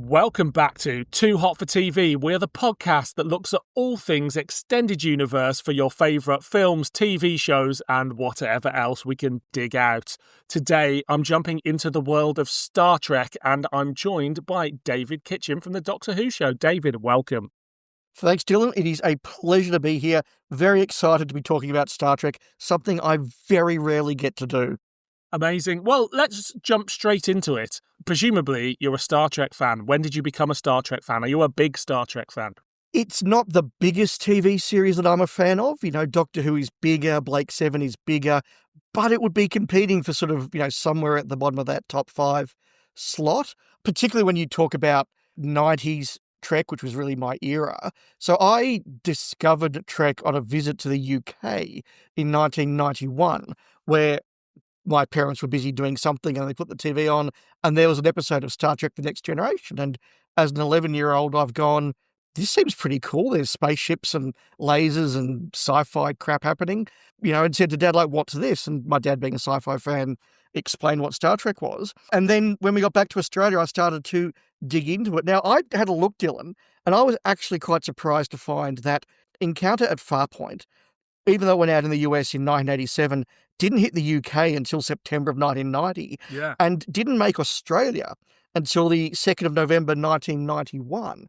Welcome back to Too Hot for TV. We're the podcast that looks at all things extended universe for your favourite films, TV shows, and whatever else we can dig out. Today, I'm jumping into the world of Star Trek, and I'm joined by David Kitchen from the Doctor Who show. David, welcome. Thanks, Dylan. It is a pleasure to be here. Very excited to be talking about Star Trek, something I very rarely get to do. Amazing. Well, let's jump straight into it. Presumably, you're a Star Trek fan. When did you become a Star Trek fan? Are you a big Star Trek fan? It's not the biggest TV series that I'm a fan of. You know, Doctor Who is bigger, Blake 7 is bigger, but it would be competing for sort of, somewhere at the bottom of that top 5 slot, particularly when you talk about 90s Trek, which was really my era. So I discovered Trek on a visit to the UK in 1991, where my parents were busy doing something and they put the TV on and there was an episode of Star Trek The Next Generation. And as an 11-year-old, I've gone, this seems pretty cool. There's spaceships and lasers and sci-fi crap happening, and said to Dad, what's this? And my dad, being a sci-fi fan, explained what Star Trek was. And then when we got back to Australia, I started to dig into it. Now, I had a look, Dylan, and I was actually quite surprised to find that Encounter at Farpoint, even though it went out in the US in 1987, didn't hit the UK until September of 1990, and didn't make Australia until the 2nd of November 1991.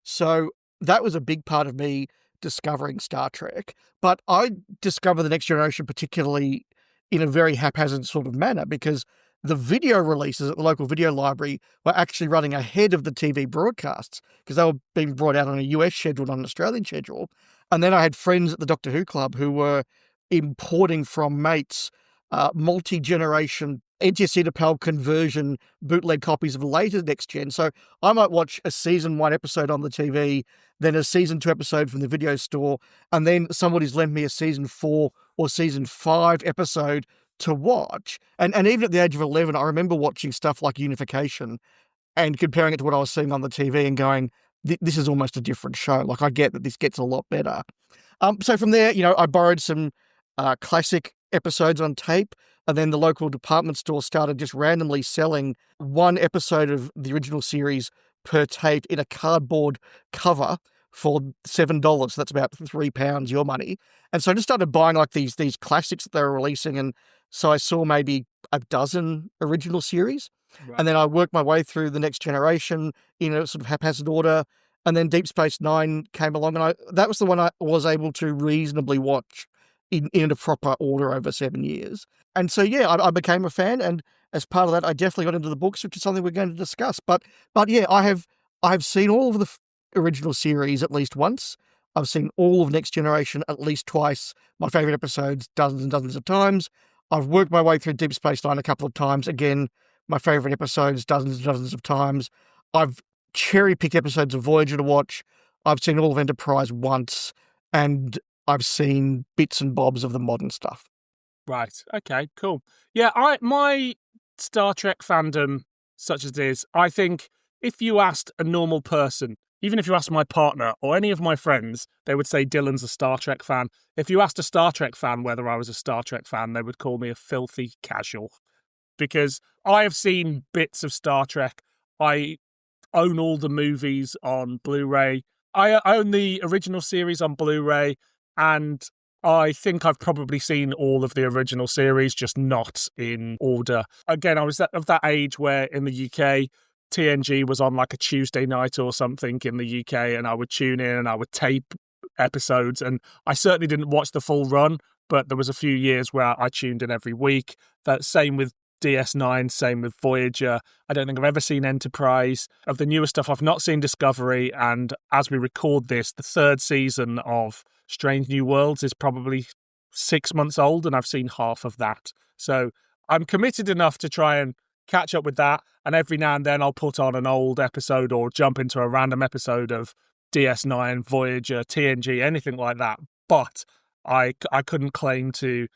So that was a big part of me discovering Star Trek. But I discovered The Next Generation particularly in a very haphazard sort of manner, because the video releases at the local video library were actually running ahead of the TV broadcasts, because they were being brought out on a US schedule, not an Australian schedule. And then I had friends at the Doctor Who Club who were importing from mates multi-generation NTSC to PAL conversion bootleg copies of the later Next Gen. So I might watch a season 1 episode on the TV, then a season 2 episode from the video store, and then somebody's lent me a season 4 or season 5 episode to watch. And even at the age of 11, I remember watching stuff like Unification and comparing it to what I was seeing on the TV and going, this is almost a different show. I get that this gets a lot better. So from there, I borrowed some classic episodes on tape, and then the local department store started just randomly selling one episode of the original series per tape in a cardboard cover for $7. So that's about £3 your money. And so I just started buying these classics that they were releasing. And so I saw maybe a dozen original series. Right. And then I worked my way through The Next Generation in a sort of haphazard order. And then Deep Space Nine came along, and that was the one I was able to reasonably watch in a proper order over 7 years. And so, I became a fan, and as part of that, I definitely got into the books, which is something we're going to discuss. But yeah, I have seen all of the original series at least once. I've seen all of Next Generation at least twice. My favourite episodes, dozens and dozens of times. I've worked my way through Deep Space Nine a couple of times. Again, my favourite episodes, dozens and dozens of times. I've cherry-picked episodes of Voyager to watch. I've seen all of Enterprise once, and I've seen bits and bobs of the modern stuff. Right. Okay, cool. Yeah, my Star Trek fandom, such as it is, I think if you asked a normal person, even if you asked my partner or any of my friends, they would say Dylan's a Star Trek fan. If you asked a Star Trek fan whether I was a Star Trek fan, they would call me a filthy casual. Because I have seen bits of Star Trek. I own all the movies on Blu-ray. I own the original series on Blu-ray, and I think I've probably seen all of the original series, just not in order. Again, I was of that age where in the UK, TNG was on a Tuesday night or something in the UK, and I would tune in and I would tape episodes, and I certainly didn't watch the full run, but there was a few years where I tuned in every week. That same with DS9, same with Voyager. I don't think I've ever seen Enterprise. Of the newer stuff, I've not seen Discovery, and as we record this, the 3rd season of Strange New Worlds is probably 6 months old, and I've seen half of that. So I'm committed enough to try and catch up with that, and every now and then I'll put on an old episode or jump into a random episode of DS9, Voyager, TNG, anything like that. But I couldn't claim to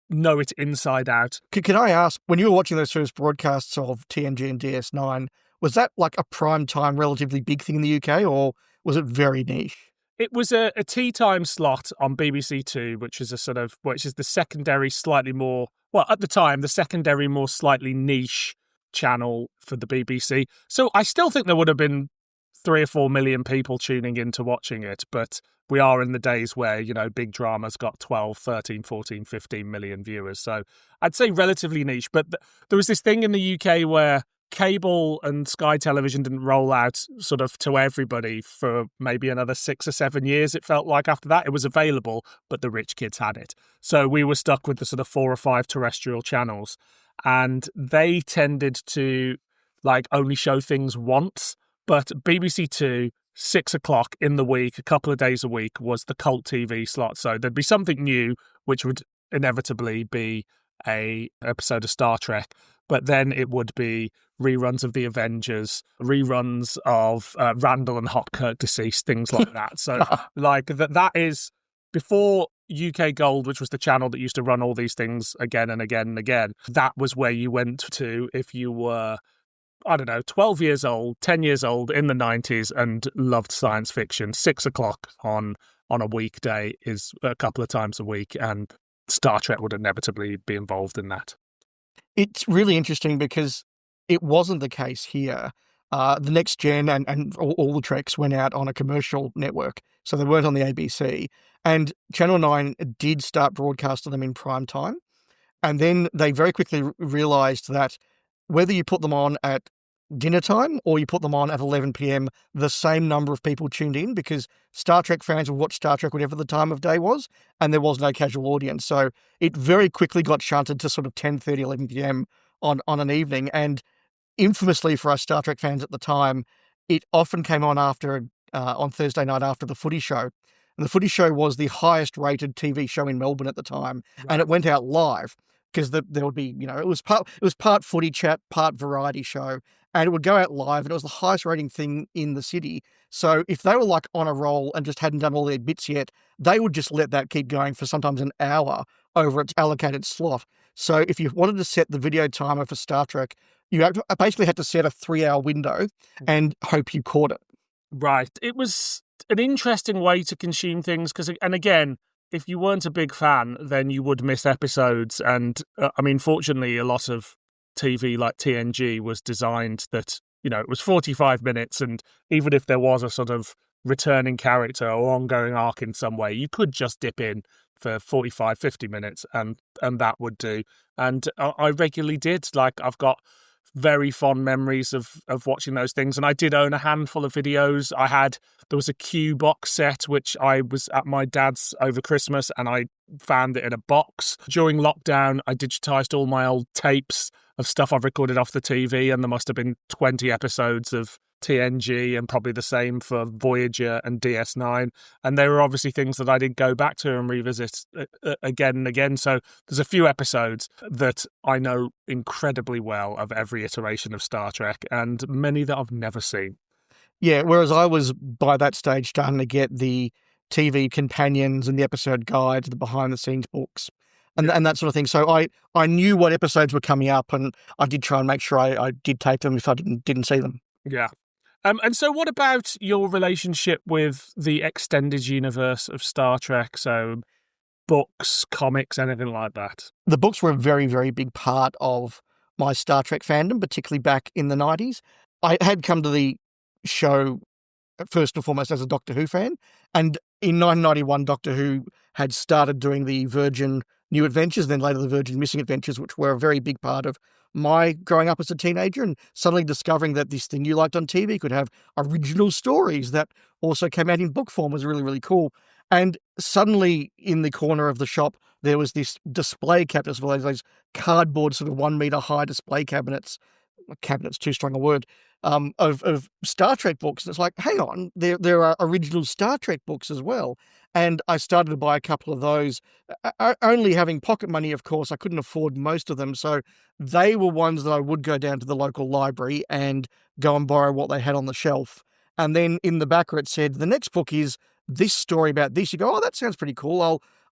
know it inside out. Can I ask, when you were watching those first broadcasts of TNG and DS9, was that a prime time, relatively big thing in the UK, or was it very niche? It was a tea time slot on BBC Two, which is the secondary, slightly more, well, at the time, the secondary, more slightly niche channel for the BBC. So I still think there would have been 3 or 4 million people tuning in to watching it, but we are in the days where, you know, big drama's got 12, 13, 14, 15 million viewers. So I'd say relatively niche, but there was this thing in the UK where cable and Sky Television didn't roll out sort of to everybody for maybe another 6 or 7 years. It felt like after that it was available, but the rich kids had it. So we were stuck with the sort of 4 or 5 terrestrial channels, and they tended to like only show things once. But BBC Two, 6 o'clock in the week, a couple of days a week, was the cult TV slot. So there'd be something new, which would inevitably be a episode of Star Trek, but then it would be reruns of The Avengers, reruns of Randall and Hopkirk Deceased, things like that. So like that is before UK Gold, which was the channel that used to run all these things again and again and again. That was where you went to if you were, I don't know, 12 years old, 10 years old in the 90s and loved science fiction. 6 o'clock on a weekday is a couple of times a week, and Star Trek would inevitably be involved in that. It's really interesting because it wasn't the case here. The Next Gen and all the Treks went out on a commercial network, so they weren't on the ABC. And Channel 9 did start broadcasting them in prime time. And then they very quickly realised that whether you put them on at dinner time or you put them on at 11 p.m, the same number of people tuned in, because Star Trek fans would watch Star Trek whatever the time of day was, and there was no casual audience. So it very quickly got shunted to sort of 10:30, 11 p.m. on an evening. And infamously for us Star Trek fans at the time, it often came on on Thursday night after the Footy Show. And the Footy Show was the highest rated TV show in Melbourne at the time, right. And it went out live because there would be, it was part footy chat, part variety show, and it would go out live, and it was the highest rating thing in the city. So if they were like on a roll and just hadn't done all their bits yet, they would just let that keep going for sometimes an hour over its allocated slot. So if you wanted to set the video timer for Star Trek, you basically had to set a 3-hour window and hope you caught it. Right. It was an interesting way to consume things because, and again, if you weren't a big fan, then you would miss episodes. And I mean, fortunately, a lot of TV like TNG was designed that, it was 45 minutes. And even if there was a sort of returning character or ongoing arc in some way, you could just dip in for 45, 50 minutes and that would do. And I regularly did. Like, I've got very fond memories of watching those things. And I did own a handful of videos. There was a Q box set, which I was at my dad's over Christmas, and I found it in a box. During lockdown, I digitized all my old tapes of stuff I've recorded off the TV, and there must have been 20 episodes of TNG and probably the same for Voyager and DS9. And they were obviously things that I did go back to and revisit again and again. So there's a few episodes that I know incredibly well of every iteration of Star Trek, and many that I've never seen. Yeah, whereas I was by that stage starting to get the TV companions and the episode guides, the behind-the-scenes books, and that sort of thing. So I knew what episodes were coming up, and I did try and make sure I did tape them if I didn't see them. Yeah. And so what about your relationship with the extended universe of Star Trek? So books, comics, anything like that? The books were a very, very big part of my Star Trek fandom, particularly back in the 90s. I had come to the show first and foremost as a Doctor Who fan, and in 1991 Doctor Who had started doing the Virgin New Adventures, then later the Virgin Missing Adventures, which were a very big part of my growing up as a teenager, and suddenly discovering that this thing you liked on TV could have original stories that also came out in book form was really, really cool. And suddenly in the corner of the shop, there was this display cabinet, those cardboard sort of 1 meter high display cabinets too strong a word, of Star Trek books. And it's like, hang on, there are original Star Trek books as well. And I started to buy a couple of those, only having pocket money, of course. I couldn't afford most of them. So they were ones that I would go down to the local library and go and borrow what they had on the shelf. And then in the backer it said, the next book is this story about this. You go, oh, that sounds pretty cool.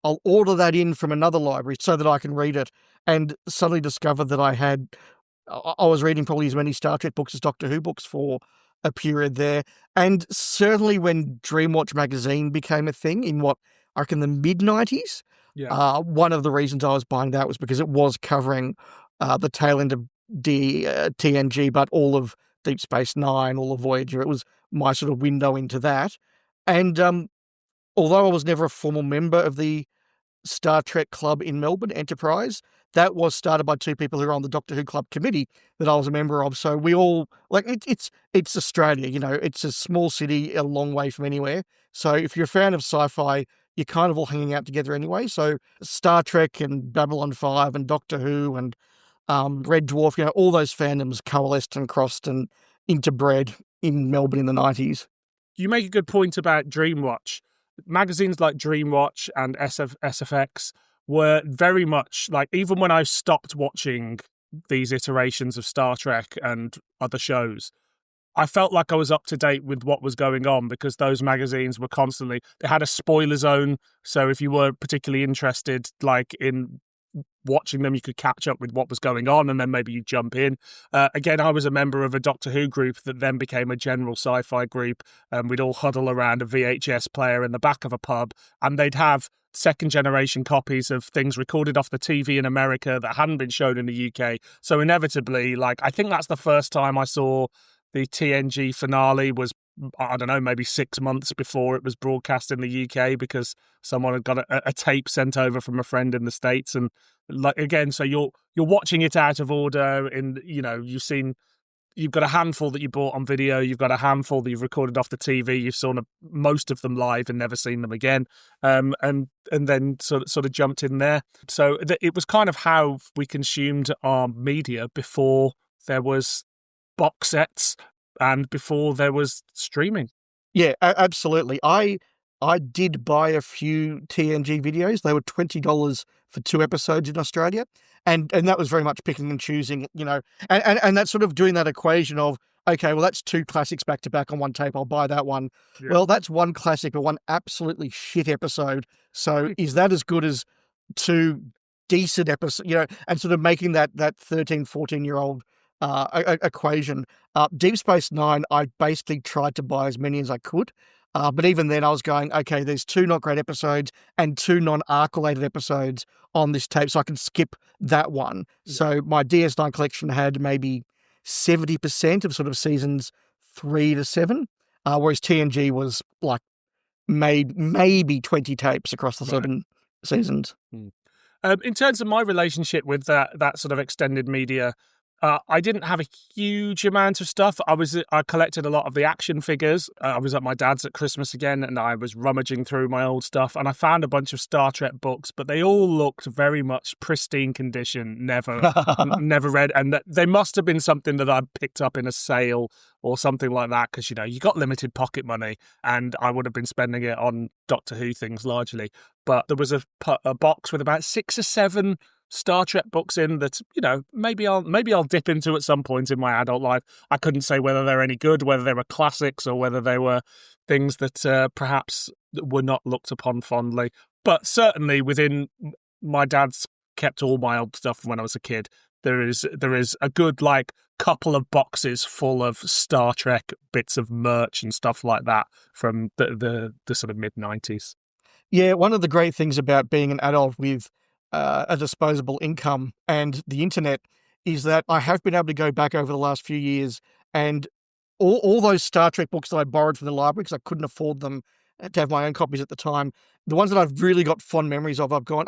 I'll order that in from another library so that I can read it. And suddenly discovered that I was reading probably as many Star Trek books as Doctor Who books for a period there. And certainly when Dreamwatch magazine became a thing in I reckon the mid-90s, one of the reasons I was buying that was because it was covering the tail end of TNG, but all of Deep Space Nine, all of Voyager. It was my sort of window into that. And although I was never a formal member of the Star Trek Club in Melbourne, Enterprise, that was started by two people who were on the Doctor Who Club committee that I was a member of. So we all, like, it's Australia, it's a small city a long way from anywhere. So if you're a fan of sci-fi, you're kind of all hanging out together anyway. So Star Trek and Babylon 5 and Doctor Who and Red Dwarf, all those fandoms coalesced and crossed and interbred in Melbourne in the 90s. You make a good point about Dreamwatch. Magazines like Dreamwatch and SFX were very much like, even when I stopped watching these iterations of Star Trek and other shows, I felt like I was up to date with what was going on, because those magazines were constantly, they had a spoiler zone. So if you were particularly interested, like, in watching them, you could catch up with what was going on, and then maybe you jump in. Again, I was a member of a Doctor Who group that then became a general sci-fi group. We'd all huddle around a VHS player in the back of a pub, and they'd have second generation copies of things recorded off the TV in America that hadn't been shown in the UK. So inevitably, like, I think that's the first time I saw the TNG finale was, I don't know, maybe 6 months before it was broadcast in the UK, because someone had got a tape sent over from a friend in the States. And, like, again, so you're watching it out of order, and you've got a handful that you bought on video, you've got a handful that you've recorded off the TV, you've seen most of them live and never seen them again, and then sort of jumped in there. So it was kind of how we consumed our media before there was box sets and before there was streaming. Yeah, absolutely. I did buy a few TNG videos. They were $20 for 2 episodes in Australia. And that was very much picking and choosing, and that's sort of doing that equation of, okay, well, that's 2 classics back to back on one tape. I'll buy that one. Yeah. Well, that's one classic, but one absolutely shit episode. So is that as good as 2 decent episodes, and sort of making that 13, 14-year-old equation. Deep Space Nine, I basically tried to buy as many as I could. But even then I was going, okay, there's 2 not great episodes and 2 non-arc related episodes on this tape, so I can skip that one. Yeah. So my DS9 collection had maybe 70% of sort of seasons 3 to 7, whereas TNG was like maybe 20 tapes across the 7 seasons. In terms of my relationship with that sort of extended media, I didn't have a huge amount of stuff. I collected a lot of the action figures. I was at my dad's at Christmas again, and I was rummaging through my old stuff, and I found a bunch of Star Trek books, but they all looked very much pristine condition, never read. And they must have been something that I picked up in a sale or something like that, because, you got limited pocket money, and I would have been spending it on Doctor Who things largely. But there was a box with about 6 or 7 Star Trek books in that, maybe I'll dip into at some point in my adult life. I couldn't say whether they're any good, whether they were classics, or whether they were things that perhaps were not looked upon fondly. But certainly within, my dad's kept all my old stuff from when I was a kid. There is a good, like, couple of boxes full of Star Trek bits of merch and stuff like that from the sort of mid-90s. Yeah, one of the great things about being an adult with a disposable income and the internet is that I have been able to go back over the last few years, and all those Star Trek books that I borrowed from the library because I couldn't afford them to have my own copies at the time, the ones that I've really got fond memories of, I've gone,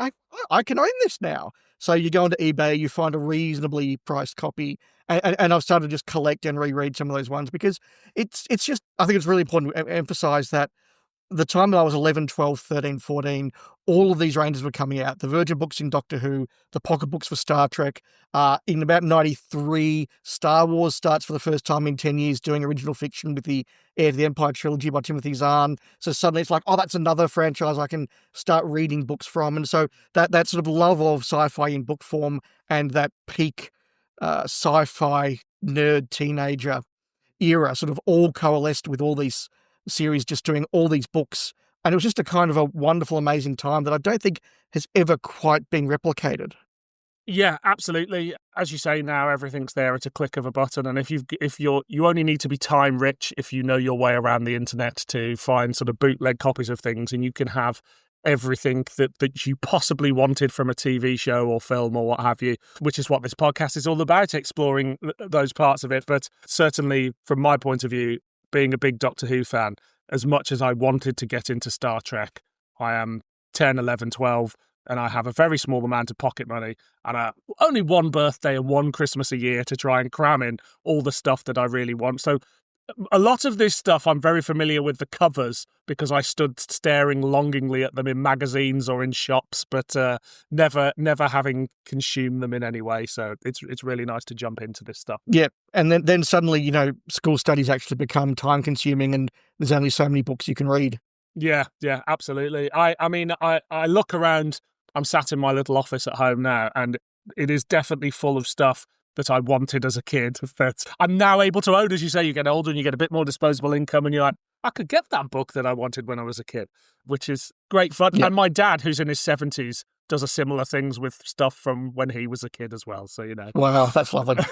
I can own this now. So you go onto eBay, you find a reasonably priced copy, and I've started to just collect and reread some of those ones, because it's just, I think it's really important to emphasize that the time that I was 11, 12, 13, 14, all of these ranges were coming out. The Virgin books in Doctor Who, the pocket books for Star Trek. In about 93, Star Wars starts for the first time in 10 years doing original fiction with the Heir to the Empire trilogy by Timothy Zahn. So suddenly it's like, oh, that's another franchise I can start reading books from. And so that sort of love of sci-fi in book form and that peak sci-fi nerd teenager era sort of all coalesced with all these series just doing all these books, and it was just a kind of a wonderful, amazing time that I don't think has ever quite been replicated. Yeah, absolutely. As you say, now everything's there at a click of a button, and you only need to be time rich if you know your way around the internet to find sort of bootleg copies of things, and you can have everything that you possibly wanted from a TV show or film or what have you, which is what this podcast is all about, exploring those parts of it. But certainly, from my point of view, being a big Doctor Who fan, as much as I wanted to get into Star Trek, I am 10, 11, 12, and I have a very small amount of pocket money and only one birthday and one Christmas a year to try and cram in all the stuff that I really want. So a lot of this stuff I'm very familiar with the covers because I stood staring longingly at them in magazines or in shops, but never having consumed them in any way. So it's really nice to jump into this stuff. Yeah, and then suddenly, school studies actually become time consuming and there's only so many books you can read. Yeah, absolutely. I mean, I look around, I'm sat in my little office at home now, and it is definitely full of stuff that I wanted as a kid that I'm now able to own. As you say, you get older and you get a bit more disposable income and you're like, I could get that book that I wanted when I was a kid, which is great fun. Yeah. And my dad, who's in his 70s, does a similar things with stuff from when he was a kid as well. So, Wow, that's lovely. Too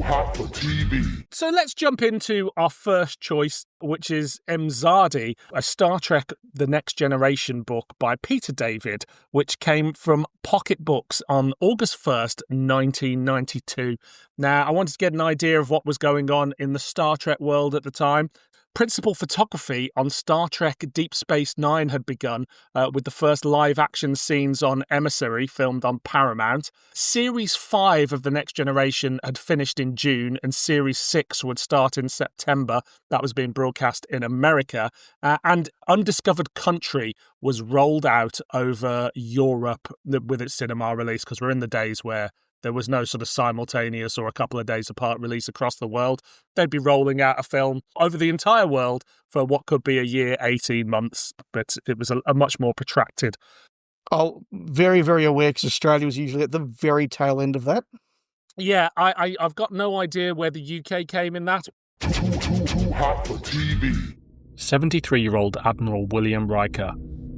hot for TV. So let's jump into our first choice, which is Imzadi, a Star Trek The Next Generation book by Peter David, which came from Pocket Books on August 1st, 1992. Now, I wanted to get an idea of what was going on in the Star Trek world at the time. Principal photography on Star Trek Deep Space Nine had begun, with the first live-action scenes on Emissary filmed on Paramount. Series 5 of The Next Generation had finished in June, and Series 6 would start in September. That was being broadcast in America. And Undiscovered Country was rolled out over Europe with its cinema release, because we're in the days where there was no sort of simultaneous or a couple of days apart release across the world. They'd be rolling out a film over the entire world for what could be a year, 18 months, but it was a much more protracted. Oh, very, very aware, because Australia was usually at the very tail end of that. Yeah, I've got no idea where the UK came in that. Too hot for TV. 73-year-old Admiral William Riker,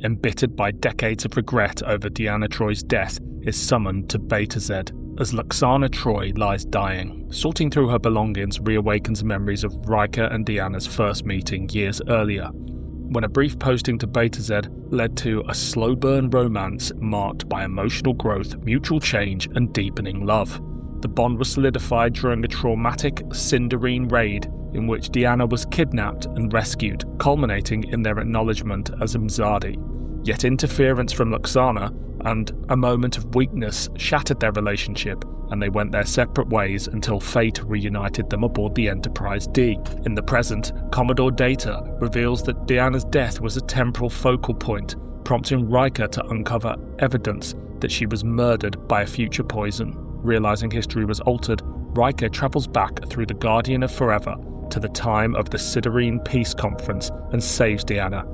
embittered by decades of regret over Deanna Troy's death, is summoned to Beta Z as Luxana Troy lies dying. Sorting through her belongings reawakens memories of Riker and Deanna's first meeting years earlier, when a brief posting to Beta Z led to a slow-burn romance marked by emotional growth, mutual change, and deepening love. The bond was solidified during a traumatic Cinderine raid in which Deanna was kidnapped and rescued, culminating in their acknowledgement as Imzadi. Yet interference from Luxana and a moment of weakness shattered their relationship, and they went their separate ways until fate reunited them aboard the Enterprise D. In the present, Commodore Data reveals that Deanna's death was a temporal focal point, prompting Riker to uncover evidence that she was murdered by a future poison. Realizing history was altered, Riker travels back through the Guardian of Forever to the time of the Sidorine Peace Conference and saves Deanna,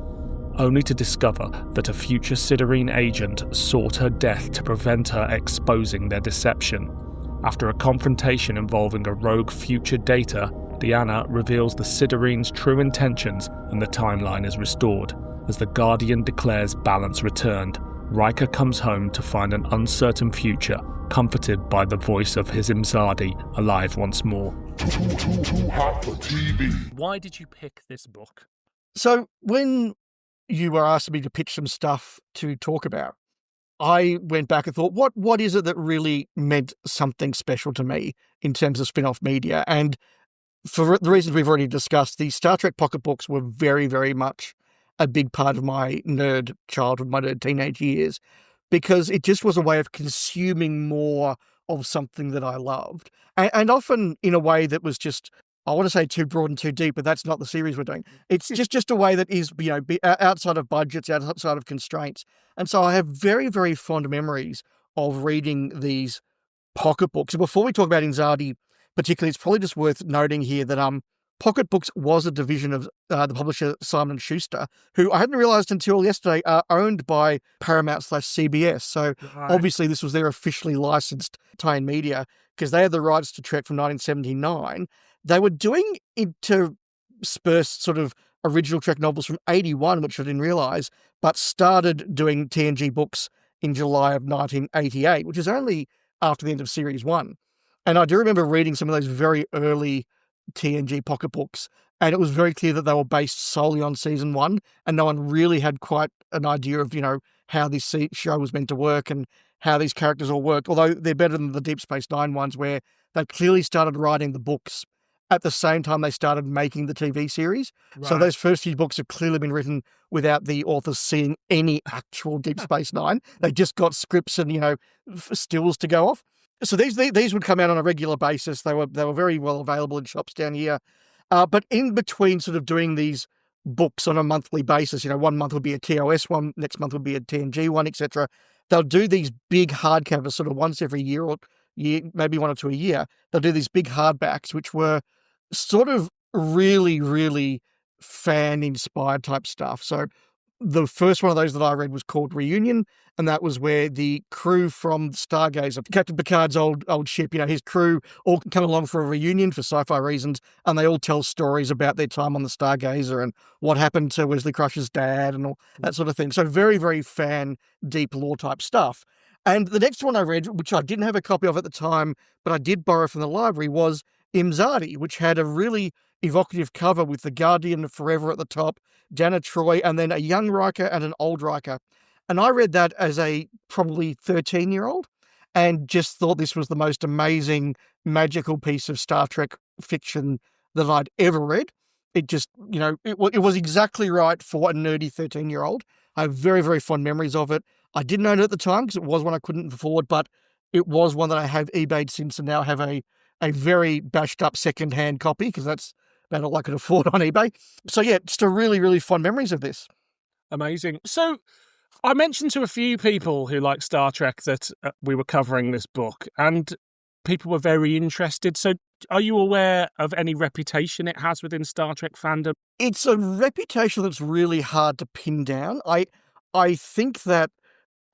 only to discover that a future Sidorine agent sought her death to prevent her exposing their deception. After a confrontation involving a rogue future Data, Deanna reveals the Sidorine's true intentions and the timeline is restored. As the Guardian declares balance returned, Riker comes home to find an uncertain future, comforted by the voice of his Imzadi alive once more. Too hot for TV. Why did you pick this book? So when you were asking me to pitch some stuff to talk about, I went back and thought, what is it that really meant something special to me in terms of spin-off media? And for the reasons we've already discussed, the Star Trek pocket books were very, very much a big part of my nerd childhood, my nerd teenage years, because it just was a way of consuming more of something that I loved. And often in a way that was just, I want to say too broad and too deep, but that's not the series we're doing. It's just a way that is, outside of budgets, outside of constraints. And so I have very, very fond memories of reading these pocket books. And before we talk about Imzadi particularly, it's probably just worth noting here that Pocket Books was a division of the publisher Simon & Schuster, who I hadn't realised until yesterday are owned by Paramount/CBS. So Obviously this was their officially licensed tie-in media, because they had the rights to Trek from 1979. They were doing interspersed sort of original Trek novels from 81, which I didn't realise, but started doing TNG books in July of 1988, which is only after the end of Series 1. And I do remember reading some of those very early TNG pocketbooks, and it was very clear that they were based solely on season 1, and no one really had quite an idea of, how this show was meant to work and how these characters all worked, although they're better than the Deep Space Nine ones, where they clearly started writing the books at the same time they started making the TV series. Right. So those first few books have clearly been written without the authors seeing any actual Deep Space Nine. They just got scripts and, stills to go off. So these would come out on a regular basis. They were very well available in shops down here. But in between sort of doing these books on a monthly basis, 1 month would be a TOS one, next month would be a TNG one, etc. They'll do these big hardcovers sort of once every year or maybe 1 or 2 a year. They'll do these big hardbacks, which were sort of really, really fan-inspired type stuff. So the first one of those that I read was called Reunion, and that was where the crew from Stargazer, Captain Picard's old ship, his crew all come along for a reunion for sci-fi reasons, and they all tell stories about their time on the Stargazer and what happened to Wesley Crusher's dad and all that sort of thing. So very, very fan, deep lore type stuff. And the next one I read, which I didn't have a copy of at the time, but I did borrow from the library, was Imzadi, which had a really evocative cover with the Guardian of Forever at the top, Dana Troy, and then a young Riker and an old Riker. And I read that as a probably 13-year-old and just thought this was the most amazing, magical piece of Star Trek fiction that I'd ever read. It just, it was exactly right for a nerdy 13-year-old. I have very, very fond memories of it. I didn't own it at the time because it was one I couldn't afford, but it was one that I have eBayed since and now have a very bashed up second-hand copy because that's about all I could afford on eBay. So yeah, just a really, really fond memories of this. Amazing. So I mentioned to a few people who like Star Trek that we were covering this book, and people were very interested. So are you aware of any reputation it has within Star Trek fandom? It's a reputation that's really hard to pin down. I think that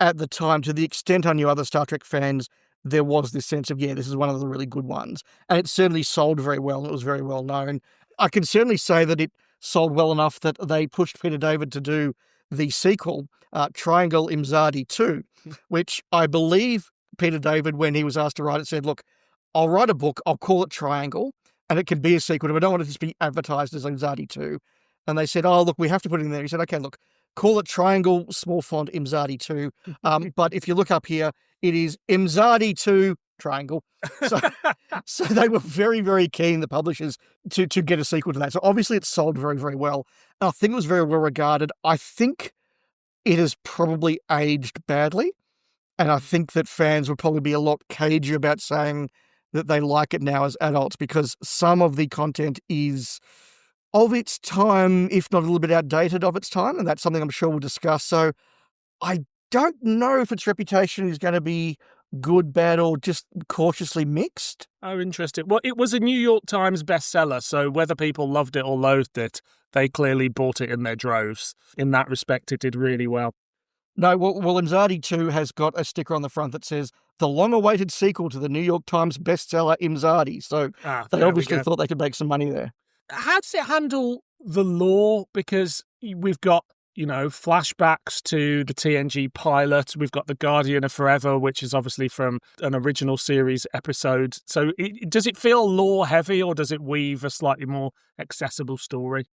at the time, to the extent I knew other Star Trek fans, there was this sense of, this is one of the really good ones. And it certainly sold very well, and it was very well known. I can certainly say that it sold well enough that they pushed Peter David to do the sequel, Triangle Imzadi 2, which I believe Peter David, when he was asked to write it, said, look, I'll write a book, I'll call it Triangle, and it can be a sequel, but I don't want it to be advertised as Imzadi 2. And they said, oh, look, we have to put it in there. He said, okay, look, call it Triangle, small font, Imzadi 2. But if you look up here, it is Imzadi 2 Triangle. So they were very, very keen, the publishers, to get a sequel to that. So obviously it sold very, very well. And I think it was very well regarded. I think it has probably aged badly. And I think that fans would probably be a lot cagey about saying that they like it now as adults because some of the content is of its time, if not a little bit outdated of its time. And that's something I'm sure we'll discuss. So I don't know if its reputation is going to be good, bad, or just cautiously mixed. Oh, interesting. Well, it was a New York Times bestseller, so whether people loved it or loathed it, they clearly bought it in their droves. In that respect, it did really well. No, well, Imzadi 2 has got a sticker on the front that says, the long-awaited sequel to the New York Times bestseller Imzadi. So they obviously thought they could make some money there. How does it handle the lore? Because we've got, flashbacks to the TNG pilot. We've got the Guardian of Forever, which is obviously from an original series episode. So does it feel lore heavy, or does it weave a slightly more accessible story?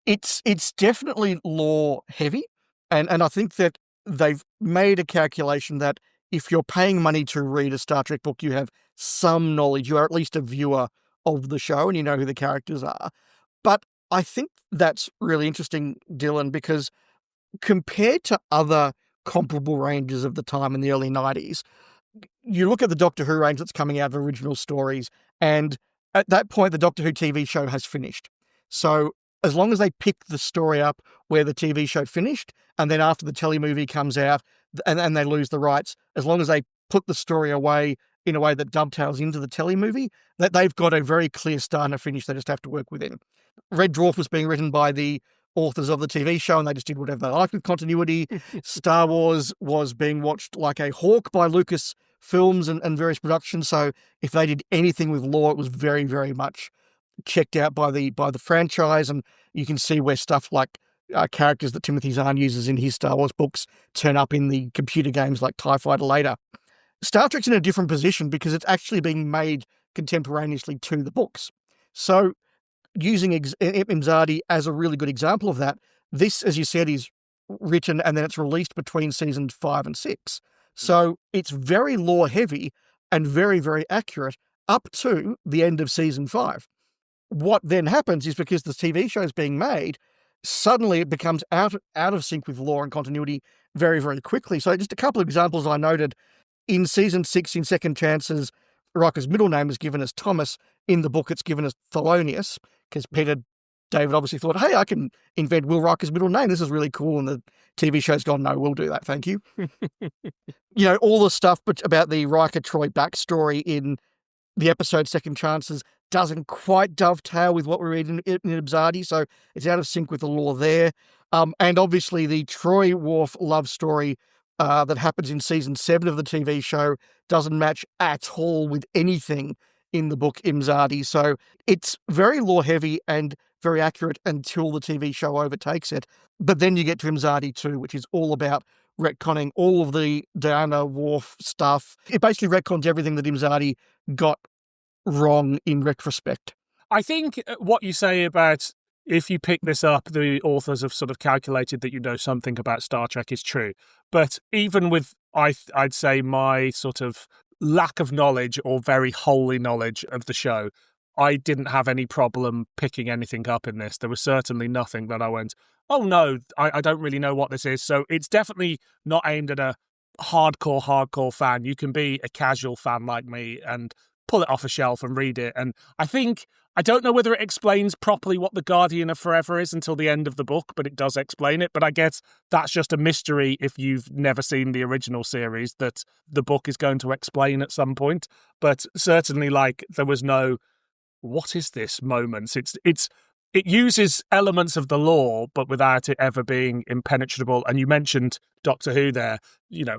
It's definitely lore heavy. And I think that they've made a calculation that if you're paying money to read a Star Trek book, you have some knowledge. You are at least a viewer of the show and you know who the characters are. But I think that's really interesting, Dylan, because compared to other comparable ranges of the time in the early 90s, you look at the Doctor Who range that's coming out of original stories, and at that point, the Doctor Who TV show has finished. So as long as they pick the story up where the TV show finished, and then after the telemovie comes out and they lose the rights, as long as they put the story away in a way that dovetails into the telemovie, that they've got a very clear start and a finish they just have to work within. Red Dwarf was being written by the authors of the TV show, and they just did whatever they liked with continuity. Star Wars was being watched like a hawk by Lucas Films and various productions, so if they did anything with lore, it was very, very much checked out by the franchise, and you can see where stuff like characters that Timothy Zahn uses in his Star Wars books turn up in the computer games like TIE Fighter later. Star Trek's in a different position because it's actually being made contemporaneously to the books. So using Imzadi as a really good example of that, this, as you said, is written and then it's released between seasons 5 and 6. So it's very lore heavy and very, very accurate up to the end of season 5. What then happens is, because the TV show is being made, suddenly it becomes out of sync with lore and continuity very, very quickly. So just a couple of examples I noted. In season 6, in Second Chances, Riker's middle name is given as Thomas. In the book, it's given as Thelonious, because Peter David obviously thought, hey, I can invent Will Riker's middle name. This is really cool. And the TV show's gone, no, we'll do that. Thank you. All the stuff about the Riker Troy backstory in the episode Second Chances doesn't quite dovetail with what we read in Imzadi, so it's out of sync with the lore there. And obviously the Troy Worf love story that happens in season 7 of the TV show doesn't match at all with anything in the book Imzadi. So it's very lore heavy and very accurate until the TV show overtakes it. But then you get to Imzadi 2, which is all about retconning all of the Diana Worf stuff. It basically retcons everything that Imzadi got wrong in retrospect. I think what you say about, if you pick this up, the authors have sort of calculated that you know something about Star Trek is true. But even with, I'd say, my sort of lack of knowledge or very holy knowledge of the show, I didn't have any problem picking anything up in this. There was certainly nothing that I went, oh no, I don't really know what this is. So it's definitely not aimed at a hardcore fan. You can be a casual fan like me and pull it off a shelf and read it. And I don't know whether it explains properly what the Guardian of Forever is until the end of the book, but it does explain it. But I guess that's just a mystery if you've never seen the original series that the book is going to explain at some point. But certainly, there was no, what is this moments? It uses elements of the lore, but without it ever being impenetrable. And you mentioned Doctor Who there.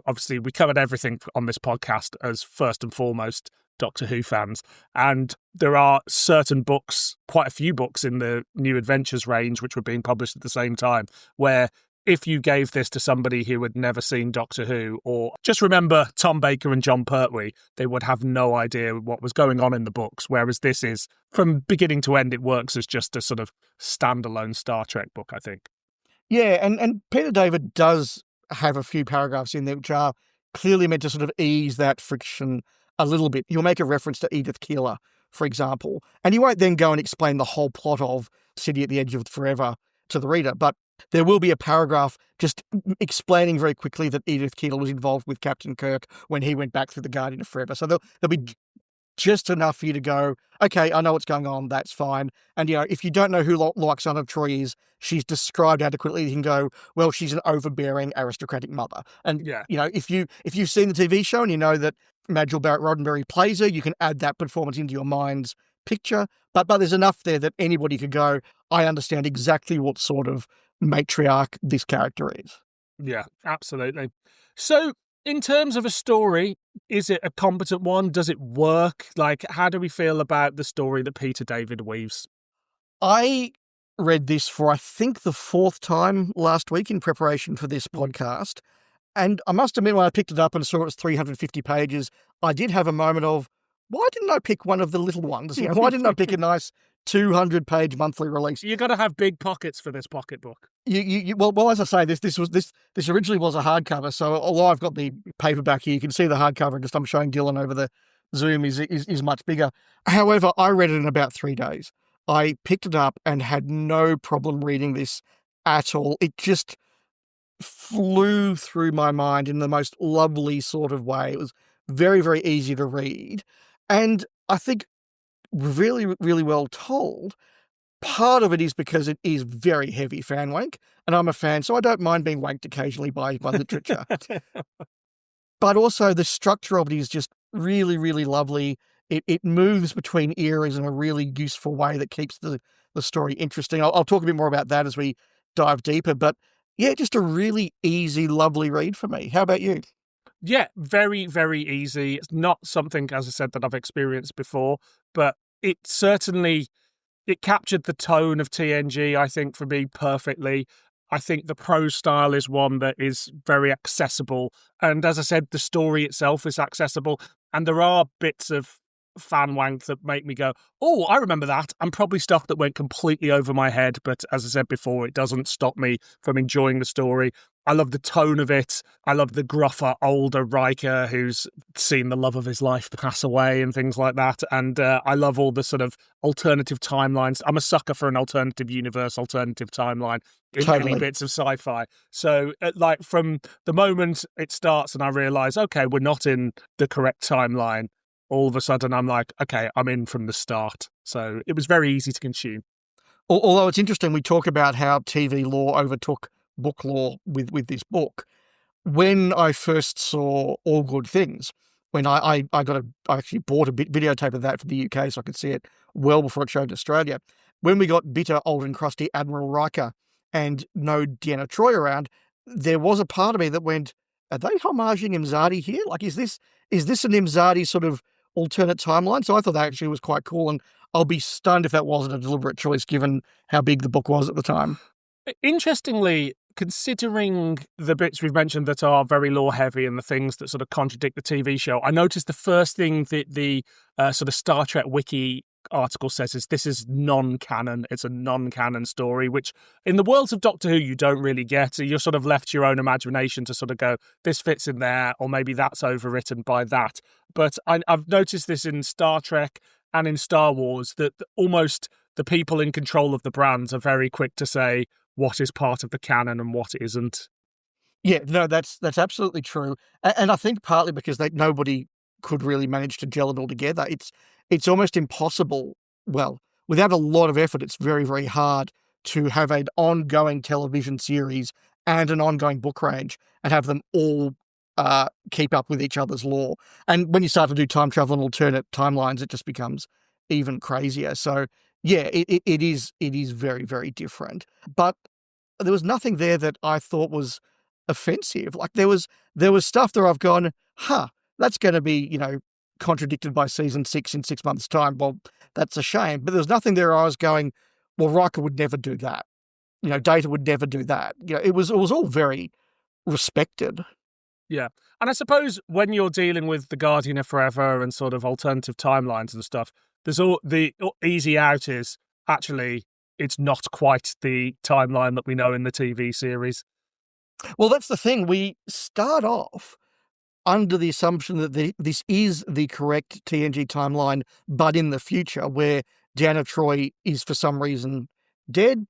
Obviously we covered everything on this podcast as first and foremost Doctor Who fans. And there are certain books, quite a few books in the New Adventures range, which were being published at the same time, where if you gave this to somebody who had never seen Doctor Who, or just remember Tom Baker and John Pertwee, they would have no idea what was going on in the books. Whereas this is, from beginning to end, it works as just a sort of standalone Star Trek book, I think. Yeah, and Peter David does have a few paragraphs in there which are clearly meant to sort of ease that friction a little bit. You'll make a reference to Edith Keeler, for example, and you won't then go and explain the whole plot of City at the Edge of Forever to the reader, but there will be a paragraph just explaining very quickly that Edith Keeler was involved with Captain Kirk when he went back through the Guardian of Forever. So there'll be just enough for you to go, okay, I know what's going on, that's fine. And, if you don't know who Loxana Troy is, she's described adequately. You can go, well, she's an overbearing aristocratic mother. And, yeah, if you've seen the TV show and you know that Majel Barrett Roddenberry plays her, you can add that performance into your mind's picture. But there's enough there that anybody could go, I understand exactly what sort of matriarch this character is. Yeah, absolutely. So, in terms of a story, is it a competent one? Does it work? How do we feel about the story that Peter David weaves? I read this for, I think, the 4th time last week in preparation for this podcast. And I must admit, when I picked it up and saw it was 350 pages, I did have a moment of, why didn't I pick one of the little ones? Why didn't I pick a nice 200-page monthly release? You got to have big pockets for this pocket book. Well, as I say, this originally was a hardcover. So although I've got the paperback here, you can see the hardcover. Just I'm showing Dylan over the Zoom is much bigger. However, I read it in about 3 days. I picked it up and had no problem reading this at all. It just flew through my mind in the most lovely sort of way. It was very, very easy to read. And I think really, really well told. Part of it is because it is very heavy fan wank, and I'm a fan, so I don't mind being wanked occasionally by literature. But also the structure of it is just really, really lovely. It moves between eras in a really useful way that keeps the story interesting. I'll talk a bit more about that as we dive deeper, but yeah, just a really easy, lovely read for me. How about you? Yeah, very, very easy. It's not something, as I said, that I've experienced before, but it captured the tone of TNG, I think, for me perfectly. I think the prose style is one that is very accessible. And as I said, the story itself is accessible. And there are bits of fan wank that make me go, oh, I remember that, and probably stuff that went completely over my head. But as I said before, it doesn't stop me from enjoying the story. I love the tone of it. I love the gruffer, older Riker who's seen the love of his life pass away and things like that. And I love all the sort of alternative timelines. I'm a sucker for an alternative universe, alternative timeline in Totally. any bits of sci-fi. So, like, from the moment it starts and I realise, okay, we're not in the correct timeline, all of a sudden I'm like, okay, I'm in from the start. So it was very easy to consume. Although it's interesting, we talk about how TV lore overtook book lore with this book. When I first saw All Good Things, when I actually bought a videotape of that for the UK so I could see it well before it showed in Australia. When we got bitter, old and crusty Admiral Riker and no Deanna Troi around, there was a part of me that went, are they homaging Imzadi here? Like, is this an Imzadi sort of alternate timeline? So I thought that actually was quite cool, and I'll be stunned if that wasn't a deliberate choice given how big the book was at the time. Interestingly, considering the bits we've mentioned that are very lore heavy and the things that sort of contradict the TV show, I noticed the first thing that the sort of Star Trek wiki article says is this is non-canon. It's a non-canon story, which in the worlds of Doctor Who you don't really get. You're sort of left to your own imagination to sort of go, this fits in there, or maybe that's overwritten by that. But I've noticed this in Star Trek and in Star Wars, that almost the people in control of the brands are very quick to say what is part of the canon and what isn't. Yeah, no, that's absolutely true. And I think partly because nobody could really manage to gel it all together. It's almost impossible. Well, without a lot of effort, it's very, very hard to have an ongoing television series and an ongoing book range and have them all keep up with each other's lore. And when you start to do time travel and alternate timelines, it just becomes even crazier. So yeah, it is very, very different. But there was nothing there that I thought was offensive. Like there was stuff there I've gone, that's going to be, contradicted by season 6 in 6 months' time. Well, that's a shame. But there was nothing there I was going, well, Riker would never do that. Data would never do that. It was all very respected. Yeah. And I suppose when you're dealing with the Guardian of Forever and sort of alternative timelines and stuff, there's all the easy out is actually it's not quite the timeline that we know in the TV series. Well, that's the thing. We start off under the assumption that this is the correct TNG timeline, but in the future, where Deanna Troi is for some reason dead.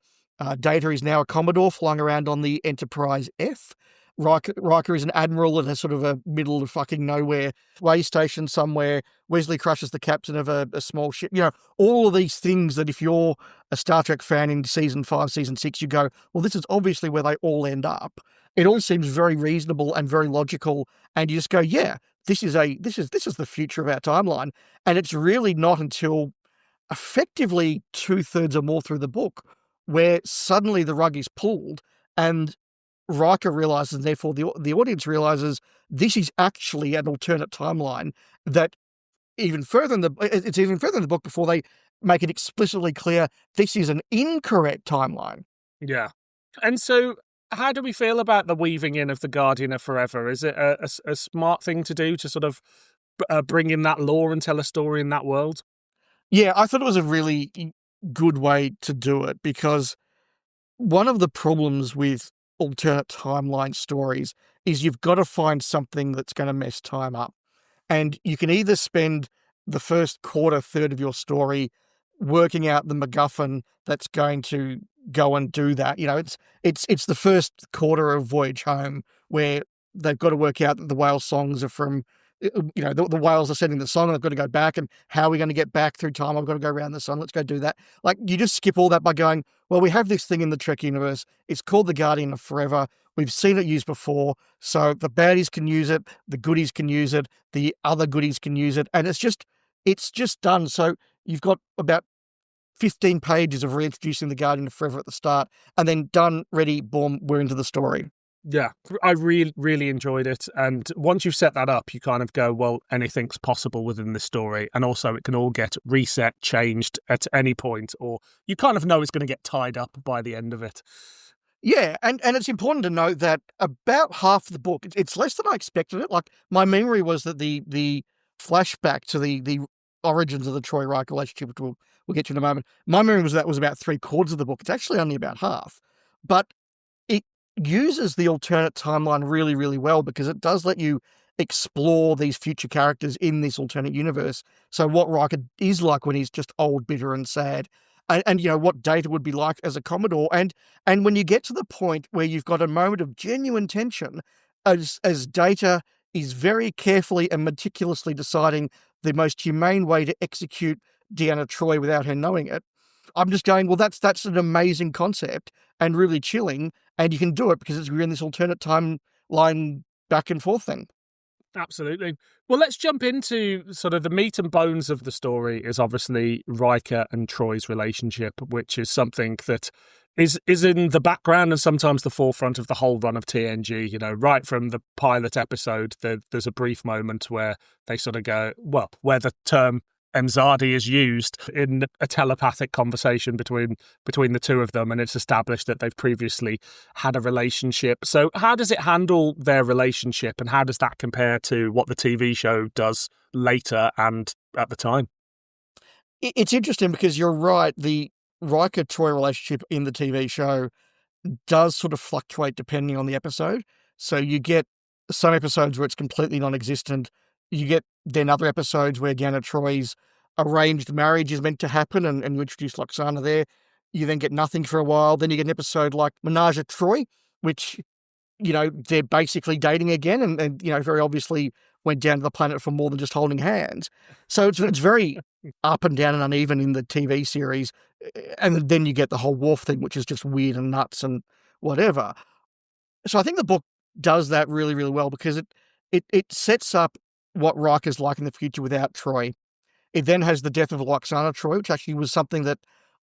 Data is now a Commodore flying around on the Enterprise F. Riker is an admiral at a sort of a middle of fucking nowhere way station somewhere. Wesley crushes the captain of a small ship. All of these things that if you're a Star Trek fan in season 5, season 6, you go, well, this is obviously where they all end up. It all seems very reasonable and very logical, and you just go, yeah, this is the future of our timeline. And it's really not until effectively 2/3 or more through the book where suddenly the rug is pulled and Riker realizes, and therefore the audience realizes, this is actually an alternate timeline that it's even further in the book before they make it explicitly clear this is an incorrect timeline. Yeah. And so how do we feel about the weaving in of the Guardian of Forever? Is it a smart thing to do to sort of bring in that lore and tell a story in that world? Yeah, I thought it was a really good way to do it, because one of the problems with alternate timeline stories is you've got to find something that's going to mess time up. And you can either spend the first third of your story working out the MacGuffin that's going to go and do that. It's the first quarter of Voyage Home where they've got to work out that the whale songs are from, the whales are sending the song and they've got to go back, and how are we going to get back through time? I've got to go around the sun. Let's go do that. Like, you just skip all that by going, well, we have this thing in the Trek universe. It's called the Guardian of Forever. We've seen it used before. So the baddies can use it. The goodies can use it. The other goodies can use it. And it's just done. So you've got about 15 pages of reintroducing the Guardian of Forever at the start, and then done, ready, boom, we're into the story. Yeah, I really, really enjoyed it. And once you've set that up, you kind of go, well, anything's possible within this story. And also it can all get reset, changed at any point, or you kind of know it's going to get tied up by the end of it. Yeah, and it's important to note that about half the book, it's less than I expected it. Like, my memory was that the flashback to the origins of the Troy Riker relationship, which we'll get to in a moment. My memory was that was about 3/4 of the book. It's actually only about half. But it uses the alternate timeline really, really well because it does let you explore these future characters in this alternate universe. So what Riker is like when he's just old, bitter, and sad. And what Data would be like as a Commodore. And when you get to the point where you've got a moment of genuine tension as Data is very carefully and meticulously deciding the most humane way to execute Deanna Troi without her knowing it, I'm just going, well, that's an amazing concept and really chilling, and you can do it because we're in this alternate timeline back and forth thing. Absolutely. Well, let's jump into sort of the meat and bones of the story is obviously Riker and Troy's relationship, which is something that is in the background and sometimes the forefront of the whole run of TNG. Right from the pilot episode, there's a brief moment where they sort of go, well, where the term Imzadi is used in a telepathic conversation between the two of them, and it's established that they've previously had a relationship. So how does it handle their relationship, and how does that compare to what the TV show does later and at the time? It's interesting because you're right, the Riker-Troy relationship in the TV show does sort of fluctuate depending on the episode. So you get some episodes where it's completely non-existent. You get then other episodes where Deanna Troy's arranged marriage is meant to happen and you introduce Loxana there. You then get nothing for a while. Then you get an episode like Menage a Troy, which, they're basically dating again and very obviously went down to the planet for more than just holding hands. So it's very up and down and uneven in the TV series. And then you get the whole Worf thing, which is just weird and nuts and whatever. So I think the book does that really, really well because it sets up what Riker's like in the future without Troy. It then has the death of Loxana Troi, which actually was something that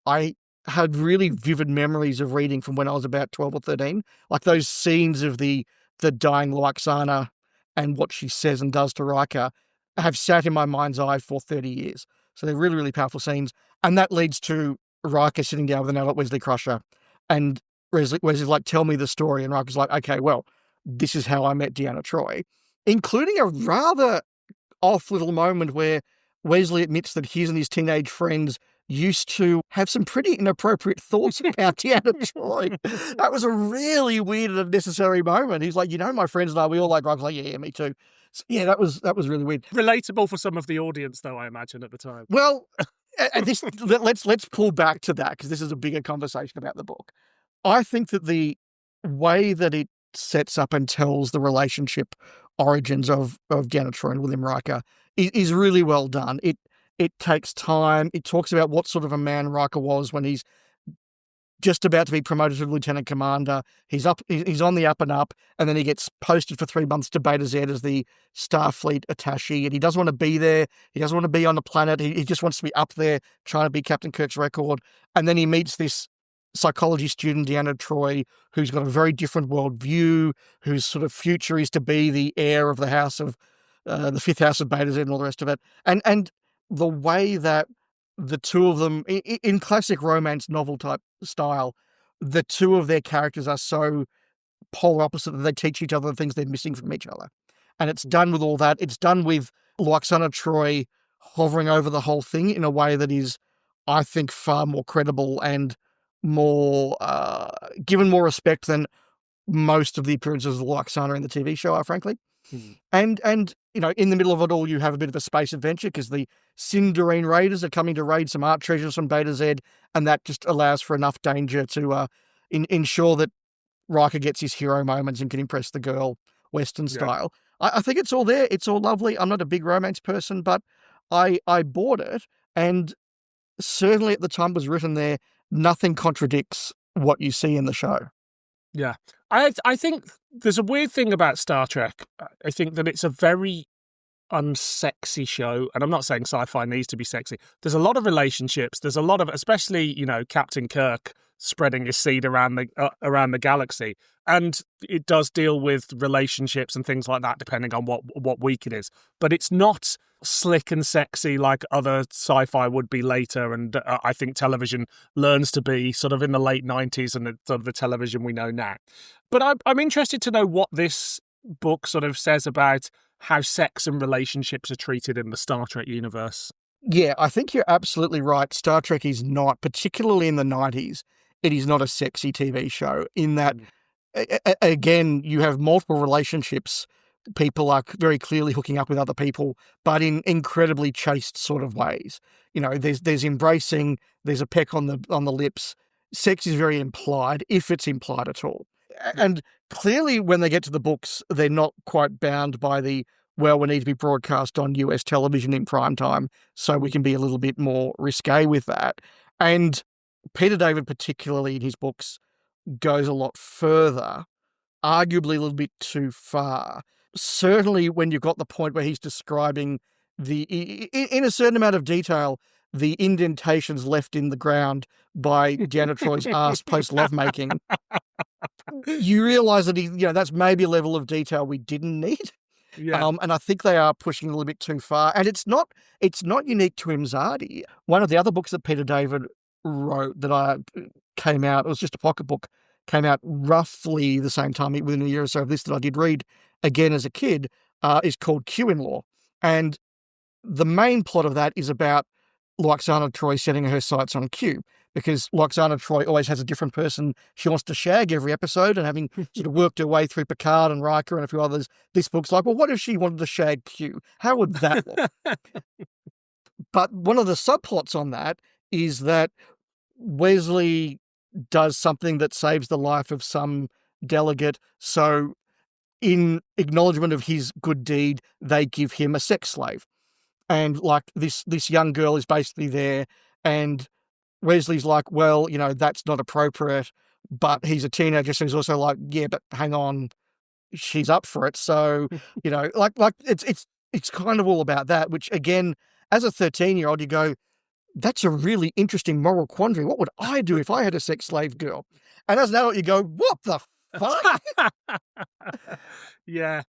I had really vivid memories of reading from when I was about 12 or 13. Like those scenes of the dying Loxana and what she says and does to Riker have sat in my mind's eye for 30 years. So they're really, really powerful scenes. And that leads to Riker sitting down with an adult Wesley Crusher. And Wesley's like, tell me the story. And Riker's like, okay, well, this is how I met Deanna Troi. Including a rather off little moment where Wesley admits that he and his teenage friends used to have some pretty inappropriate thoughts about Deanna Troi. That was a really weird and unnecessary moment. He's like, my friends and I, we all like Riker's like, yeah, me too. So, yeah, that was really weird. Relatable for some of the audience, though, I imagine, at the time. Well, and let's pull back to that because this is a bigger conversation about the book. I think that the way that it sets up and tells the relationship origins of Deanna Troi and William Riker is really well done. It takes time. It talks about what sort of a man Riker was when he's just about to be promoted to lieutenant commander. He's on the up and up, and then he gets posted for 3 months to Beta Z as the Starfleet attaché, and he doesn't want to be there. He doesn't want to be on the planet. He just wants to be up there trying to be Captain Kirk's record. And then he meets this psychology student, Deanna Troi, who's got a very different worldview, whose sort of future is to be the heir of the house of the fifth house of Beta Z and all the rest of it. And the way that the two of them, in classic romance novel type style, the two of their characters are so polar opposite that they teach each other the things they're missing from each other. And it's done with all that. It's done with Loxana Troi hovering over the whole thing in a way that is, I think, far more credible and more given more respect than most of the appearances of Loxana in the TV show are, frankly. And in the middle of it all, you have a bit of a space adventure because the Sindarine Raiders are coming to raid some art treasures from Beta Z, and that just allows for enough danger to ensure that Riker gets his hero moments and can impress the girl Western style. I think it's all there. It's all lovely. I'm not a big romance person, but I bought it, and certainly at the time it was written there, nothing contradicts what you see in the show. Yeah. I think there's a weird thing about Star Trek. I think that it's a very unsexy show, and I'm not saying sci-fi needs to be sexy. There's a lot of relationships. There's a lot of, especially, Captain Kirk spreading his seed around the galaxy, and it does deal with relationships and things like that, depending on what week it is. But it's not slick and sexy like other sci-fi would be later, and I think television learns to be sort of in the late 90s and sort of the television we know now. But I'm interested to know what this book sort of says about how sex and relationships are treated in the Star Trek universe. Yeah, I think you're absolutely right. Star Trek is not, particularly in the 90s, it is not a sexy TV show in that, again, you have multiple relationships. People are very clearly hooking up with other people, but in incredibly chaste sort of ways. There's embracing, there's a peck on the lips. Sex is very implied, if it's implied at all. And clearly, when they get to the books, they're not quite bound by we need to be broadcast on US television in prime time, so we can be a little bit more risque with that. And Peter David, particularly in his books, goes a lot further, arguably a little bit too far. Certainly when you've got the point where he's describing in a certain amount of detail, the indentations left in the ground by Deanna Troy's ass post lovemaking, you realise that that's maybe a level of detail we didn't need. Yeah. And I think they are pushing a little bit too far. And it's not unique to Imzadi. One of the other books that Peter David wrote that came out, it was just a pocket book, came out roughly the same time, within a year or so of this, that I did read again as a kid, is called Q-in-Law. And the main plot of that is about Loxana Troy setting her sights on Q, because Loxana Troy always has a different person she wants to shag every episode, and having sort of worked her way through Picard and Riker and a few others, this book's like, well, what if she wanted to shag Q? How would that look? But one of the subplots on that is that Wesley does something that saves the life of some delegate, so in acknowledgement of his good deed, they give him a sex slave. And like this young girl is basically there, and Wesley's like, well, that's not appropriate, but he's a teenager, so he's also like, yeah, but hang on, she's up for it. So, like it's kind of all about that, which again, as a 13-year-old, you go, that's a really interesting moral quandary. What would I do if I had a sex slave girl? And as an adult, you go, what the fuck? Yeah.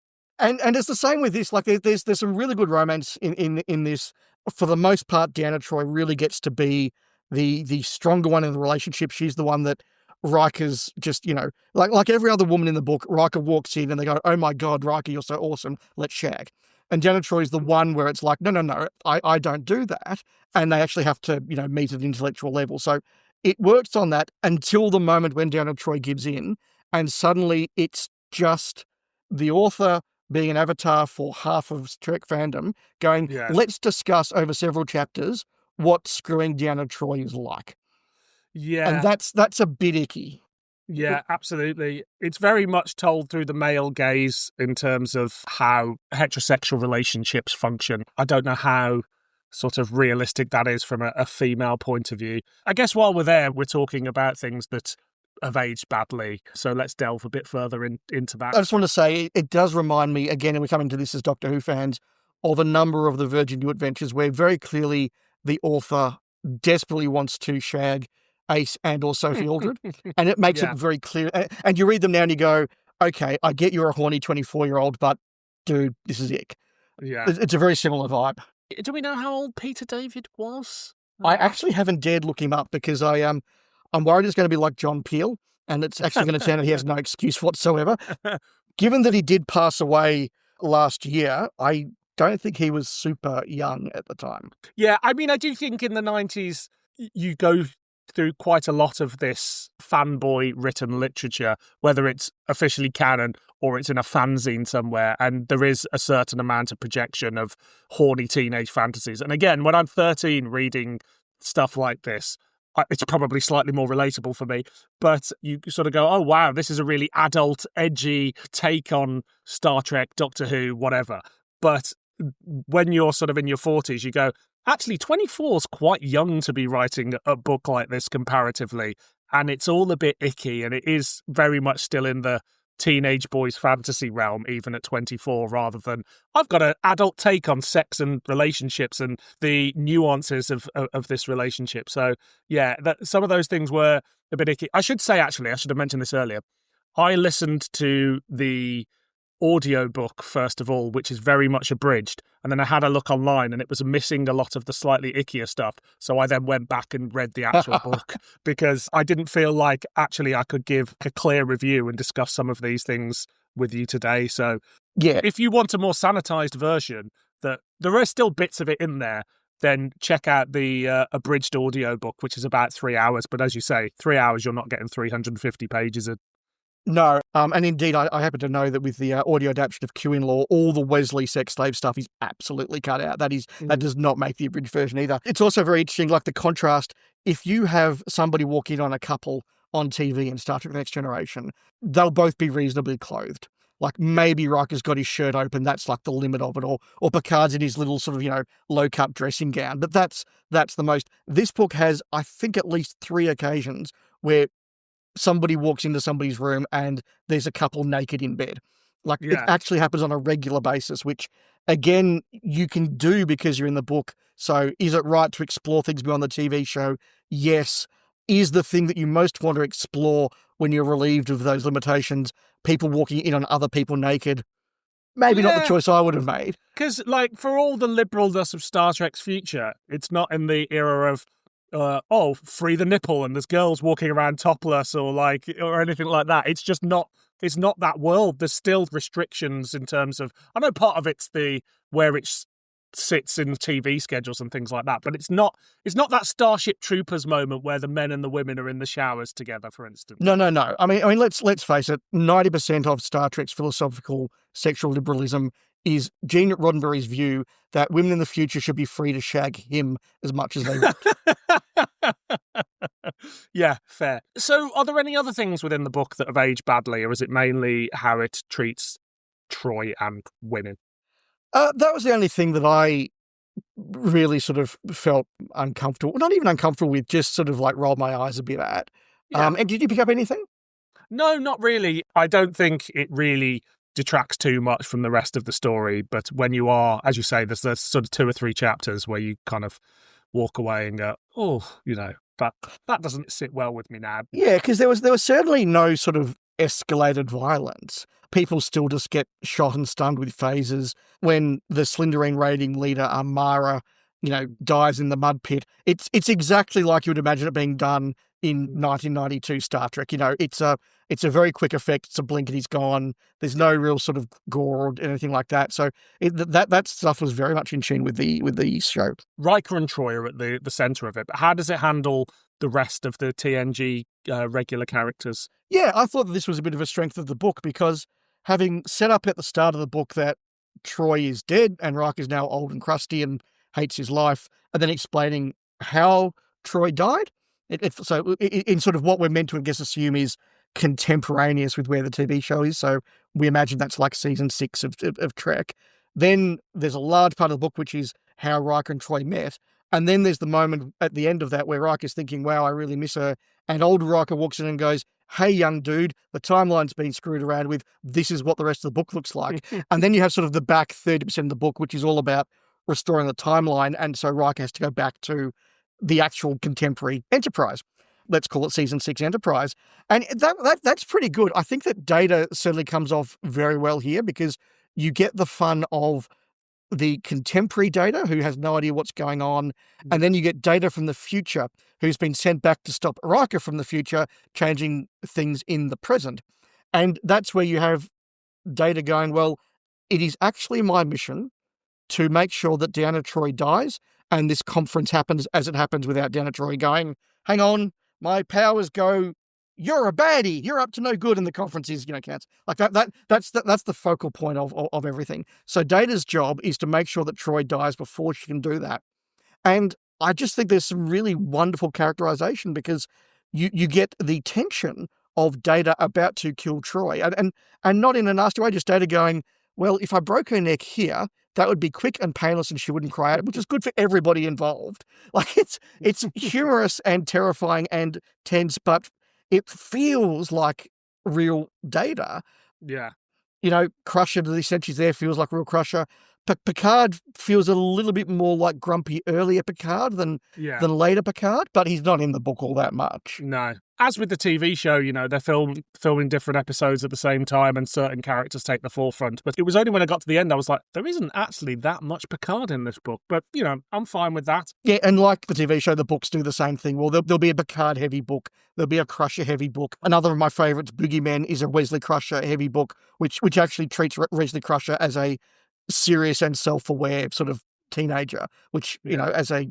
And it's the same with this. Like there's some really good romance in this. For the most part, Deanna Troy really gets to be the stronger one in the relationship. She's the one that Riker's just, like every other woman in the book, Riker walks in and they go, oh my God, Riker, you're so awesome, let's shag. And Deanna Troy's the one where it's like, no, I don't do that. And they actually have to, meet at an intellectual level. So it works on that until the moment when Deanna Troy gives in, and suddenly it's just the author being an avatar for half of Trek fandom going, let's discuss over several chapters what screwing Deanna Troy is like. Yeah. And that's a bit icky. Yeah, absolutely. It's very much told through the male gaze in terms of how heterosexual relationships function. I don't know how sort of realistic that is from a female point of view. I guess while we're there, we're talking about things that have aged badly. So let's delve a bit further into that. I just want to say, it does remind me, again, and we're coming to this as Doctor Who fans, of a number of the Virgin New Adventures where very clearly the author desperately wants to shag Ace and or Sophie Aldred. And it makes it very clear. And you read them now and you go, okay, I get you're a horny 24-year-old, but dude, this is ick. Yeah. It's a very similar vibe. Do we know how old Peter David was? I actually haven't dared look him up because I'm worried it's going to be like John Peel, and it's actually going to sound that he has no excuse whatsoever. Given that he did pass away last year, I don't think he was super young at the time. Yeah, I mean, I do think in the 90s, you go through quite a lot of this fanboy written literature, whether it's officially canon or it's in a fanzine somewhere, and there is a certain amount of projection of horny teenage fantasies. And again, when I'm 13 reading stuff like this, it's probably slightly more relatable for me, but you sort of go, oh wow, this is a really adult, edgy take on Star Trek, Doctor Who, whatever. But when you're sort of in your 40s, you go, actually 24 is quite young to be writing a book like this comparatively, and it's all a bit icky, and it is very much still in the teenage boys fantasy realm, even at 24, rather than I've got an adult take on sex and relationships and the nuances of this relationship. So yeah, some of those things were a bit icky. I should say, actually, I should have mentioned this earlier, I listened to the audiobook first of all, which is very much abridged, and then I had a look online and it was missing a lot of the slightly ickier stuff, so I then went back and read the actual book because I didn't feel like actually I could give a clear review and discuss some of these things with you today. So yeah, if you want a more sanitized version, that there are still bits of it in there, then check out the abridged audiobook, which is about 3 hours. But as you say, 3 hours, you're not getting 350 pages of. No, and indeed, I happen to know that with the audio adaptation of Q-in-Law, all the Wesley sex slave stuff is absolutely cut out. That does not make the abridged version either. It's also very interesting, like the contrast. If you have somebody walk in on a couple on TV in Star Trek: The Next Generation, they'll both be reasonably clothed. Like maybe Riker's got his shirt open, that's like the limit of it, or Picard's in his little sort of, low-cut dressing gown. But that's the most. This book has, I think, at least 3 occasions where somebody walks into somebody's room and there's a couple naked in bed. Like it actually happens on a regular basis, which again, you can do because you're in the book. So is it right to explore things beyond the TV show? Yes. Is the thing that you most want to explore when you're relieved of those limitations, people walking in on other people naked? Maybe not the choice I would have made. Because, like, for all the liberalness of Star Trek's future, it's not in the era of free the nipple and there's girls walking around topless or anything like that. It's just not. It's not that world. There's still restrictions in terms of. I know part of it's where it sits in TV schedules and things like that, but it's not. It's not that Starship Troopers moment where the men and the women are in the showers together, for instance. No. I mean, let's face it. 90% of Star Trek's philosophical sexual liberalism is Gene Roddenberry's view that women in the future should be free to shag him as much as they want. Yeah, fair. So are there any other things within the book that have aged badly, or is it mainly how it treats Troy and women? That was the only thing that I really sort of felt uncomfortable, not even uncomfortable with, just sort of like rolled my eyes a bit at. Yeah. And did you pick up anything? No, not really. I don't think it really detracts too much from the rest of the story, but when you are, as you say, there's sort of 2 or 3 chapters where you kind of walk away and go, that doesn't sit well with me now. Yeah, because there was certainly no sort of escalated violence. People still just get shot and stunned with phasers. When the Slytherin raiding leader, Mara, dies in the mud pit, it's exactly like you would imagine it being done in 1992 Star Trek. It's a very quick effect. It's a blink and he's gone. There's no real sort of gore or anything like that. So that stuff was very much in tune with the show. Riker and Troy are at the centre of it, but how does it handle the rest of the TNG regular characters? Yeah, I thought that this was a bit of a strength of the book because having set up at the start of the book that Troy is dead and Riker is now old and crusty and hates his life, and then explaining how Troy died, so in sort of what we're meant to, I guess, assume is contemporaneous with where the TV show is. So we imagine that's like season 6 of Trek. Then there's a large part of the book which is how Riker and Troy met. And then there's the moment at the end of that where Riker's thinking, wow, I really miss her. And old Riker walks in and goes, hey, young dude, the timeline's been screwed around with. This is what the rest of the book looks like. And then you have sort of the back 30% of the book, which is all about restoring the timeline. And so Riker has to go back to the actual contemporary Enterprise. Let's call it season 6 Enterprise. And that's pretty good. I think that Data certainly comes off very well here because you get the fun of the contemporary Data who has no idea what's going on. And then you get Data from the future who's been sent back to stop Riker from the future changing things in the present. And that's where you have Data going, well, it is actually my mission to make sure that Deanna Troi dies. And this conference happens as it happens without Deanna Troi going, hang on, my powers go, you're a baddie, you're up to no good, and the conference is, counts. Like that's the focal point of everything. So Data's job is to make sure that Troi dies before she can do that. And I just think there's some really wonderful characterization because you get the tension of Data about to kill Troi. And not in a nasty way, just Data going, well, if I broke her neck here, that would be quick and painless and she wouldn't cry out, which is good for everybody involved. Like it's humorous and terrifying and tense, but it feels like real Data. Yeah. Crusher, to the extent she's there, feels like real Crusher. Picard feels a little bit more like grumpy earlier Picard than later Picard, but he's not in the book all that much. No. As with the TV show, they're filming different episodes at the same time and certain characters take the forefront. But it was only when I got to the end I was like, there isn't actually that much Picard in this book. But, I'm fine with that. Yeah, and like the TV show, the books do the same thing. Well, there'll be a Picard-heavy book. There'll be a Crusher-heavy book. Another of my favourites, Boogeyman, is a Wesley Crusher-heavy book, which actually treats Wesley Crusher as a serious and self-aware sort of teenager, which, as a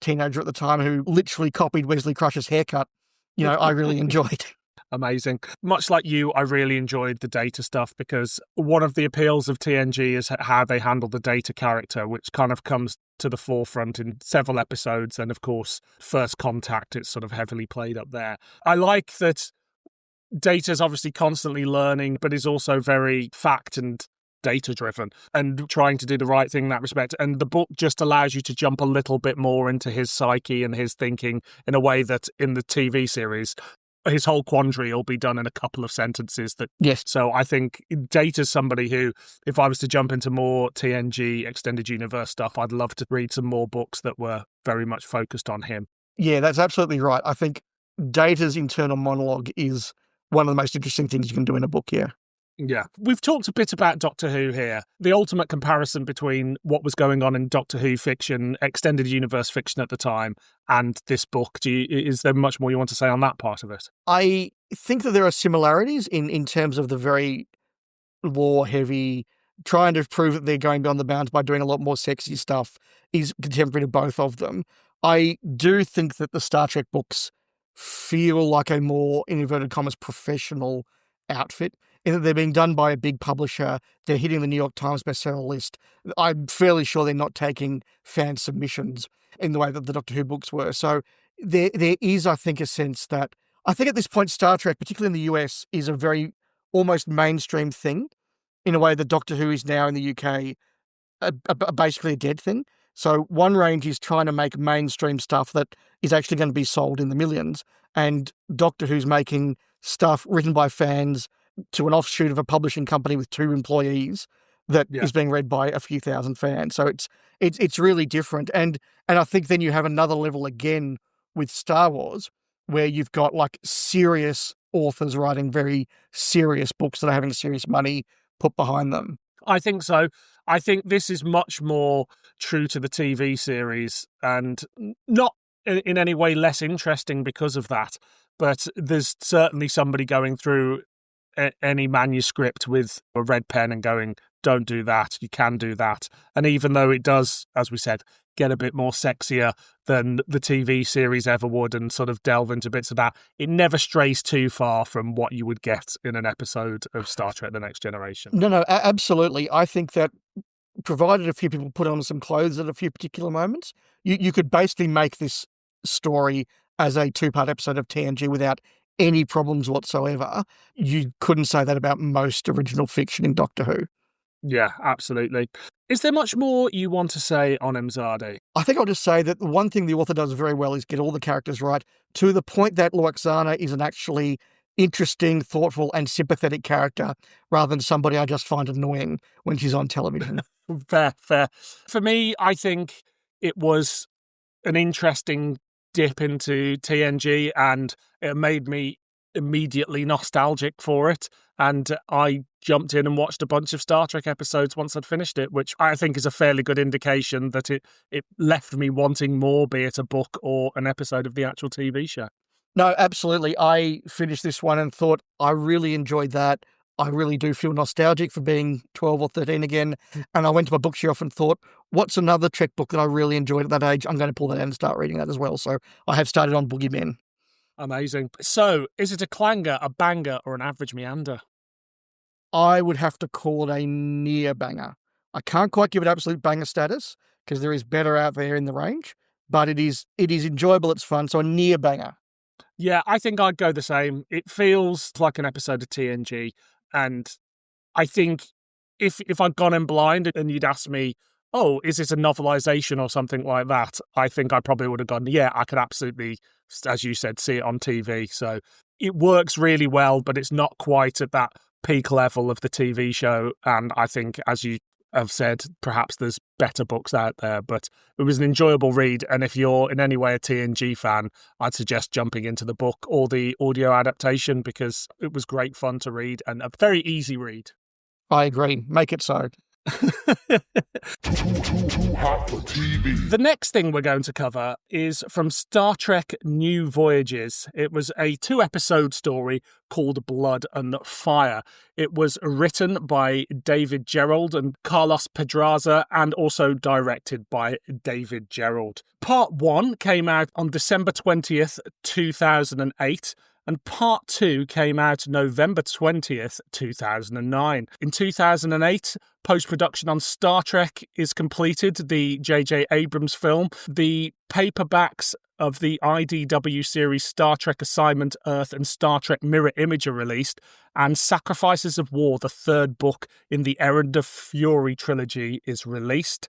teenager at the time who literally copied Wesley Crusher's haircut, I really enjoyed. Amazing. Much like you, I really enjoyed the Data stuff because one of the appeals of TNG is how they handle the Data character, which kind of comes to the forefront in several episodes. And of course, First Contact, it's sort of heavily played up there. I like that Data's obviously constantly learning, but is also very fact and data driven and trying to do the right thing in that respect. And the book just allows you to jump a little bit more into his psyche and his thinking in a way that in the TV series, his whole quandary will be done in a couple of sentences. Yes. So I think Data's somebody who, if I was to jump into more TNG extended universe stuff, I'd love to read some more books that were very much focused on him. Yeah, that's absolutely right. I think Data's internal monologue is one of the most interesting things you can do in a book, yeah. Yeah. We've talked a bit about Doctor Who here. The ultimate comparison between what was going on in Doctor Who fiction, extended universe fiction at the time, and this book. Is there much more you want to say on that part of it? I think that there are similarities in terms of the very lore-heavy, trying to prove that they're going beyond the bounds by doing a lot more sexy stuff is contemporary to both of them. I do think that the Star Trek books feel like a more, in inverted commas, professional outfit, in that they're being done by a big publisher, they're hitting the New York Times bestseller list. I'm fairly sure they're not taking fan submissions in the way that the Doctor Who books were. So there is, I think, a sense that, I think at this point, Star Trek, particularly in the US, is a very almost mainstream thing, in a way that Doctor Who is now in the UK basically a dead thing. So one range is trying to make mainstream stuff that is actually going to be sold in the millions, and Doctor Who's making stuff written by fans to an offshoot of a publishing company with 2 employees that is being read by a few thousand fans. So it's really different. And I think then you have another level again with Star Wars, where you've got like serious authors writing very serious books that are having serious money put behind them. I think so. I think this is much more true to the TV series and not in any way less interesting because of that. But there's certainly somebody going through any manuscript with a red pen and going, don't do that, you can do that. And even though it does, as we said, get a bit more sexier than the TV series ever would and sort of delve into bits of that, it never strays too far from what you would get in an episode of Star Trek The Next Generation. No, absolutely. I think that provided a few people put on some clothes at a few particular moments, you could basically make this story as a 2-part episode of TNG without any problems whatsoever. You couldn't say that about most original fiction in Doctor Who. Yeah, absolutely. Is there much more you want to say on Imzadi? I think I'll just say that the one thing the author does very well is get all the characters right to the point that Loxana is an actually interesting, thoughtful, and sympathetic character rather than somebody I just find annoying when she's on television. Fair. For me, I think it was an interesting dip into TNG and it made me immediately nostalgic for it. And I jumped in and watched a bunch of Star Trek episodes once I'd finished it, which I think is a fairly good indication that it left me wanting more, be it a book or an episode of the actual TV show. No, absolutely. I finished this one and thought I really enjoyed that. I really do feel nostalgic for being 12 or 13 again. And I went to my bookshelf and thought, what's another Trek book that I really enjoyed at that age? I'm going to pull that out and start reading that as well. So I have started on Boogeymen. Amazing. So, is it a clanger, a banger, or an average meander? I would have to call it a near banger. I can't quite give it absolute banger status because there is better out there in the range, but it is enjoyable, it's fun, so a near banger. Yeah, I think I'd go the same. It feels like an episode of TNG, and I think if I'd gone in blind and you'd asked me, oh, is it a novelization or something like that, I think I probably would have gone, yeah, I could absolutely, as you said, see it on TV. So it works really well, but it's not quite at that peak level of the TV show. And I think, as you have said, perhaps there's better books out there, but it was an enjoyable read. And if you're in any way a TNG fan, I'd suggest jumping into the book or the audio adaptation because it was great fun to read and a very easy read. I agree. Make it so. Too hot for TV. The next thing we're going to cover is from Star Trek New Voyages. It was a 2-episode story called Blood and Fire. It was written by David Gerrold and Carlos Pedraza and also directed by David Gerrold. Part 1 came out on December 20th, 2008. And Part 2 came out November 20th, 2009. In 2008, post-production on Star Trek is completed, the J.J. Abrams film. The paperbacks of the IDW series Star Trek Assignment Earth and Star Trek Mirror Image are released, and Sacrifices of War, the third book in the Errand of Fury trilogy, is released.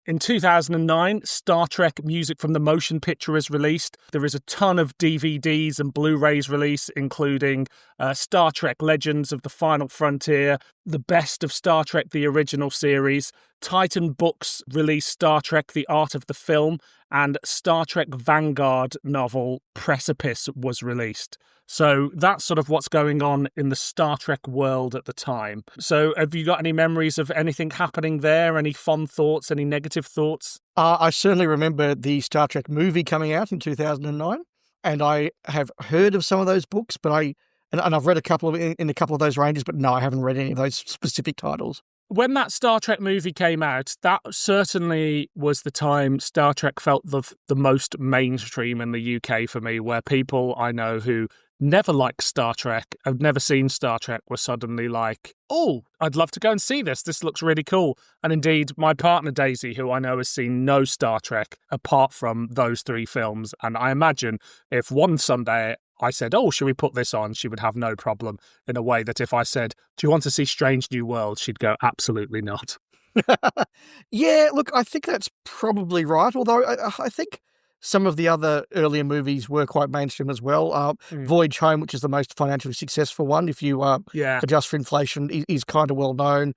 In 2009, Star Trek Music from the Motion Picture is released. There is a ton of DVDs and Blu-rays released, including Star Trek Legends of the Final Frontier, the best of Star Trek the original series, Titan Books released Star Trek The Art of the Film, and Star Trek Vanguard novel Precipice was released. So that's sort of what's going on in the Star Trek world at the time. So have you got any memories of anything happening there? Any fond thoughts? Any negative thoughts? I certainly remember the Star Trek movie coming out in 2009, and I have heard of some of those books, but I've read a couple of in a couple of those ranges, but no, I haven't read any of those specific titles. When that Star Trek movie came out, that certainly was the time Star Trek felt the most mainstream in the UK for me, where people I know who never liked Star Trek, have never seen Star Trek, were suddenly like, oh, I'd love to go and see this. This looks really cool. And indeed, my partner Daisy, who I know has seen no Star Trek apart from those 3 films, and I imagine if one Sunday I said, oh, should we put this on? She would have no problem, in a way that if I said, do you want to see Strange New Worlds? She'd go, absolutely not. Yeah, look, I think that's probably right, although I think some of the other earlier movies were quite mainstream as well. Voyage Home, which is the most financially successful one, if you adjust for inflation, is kind of well known.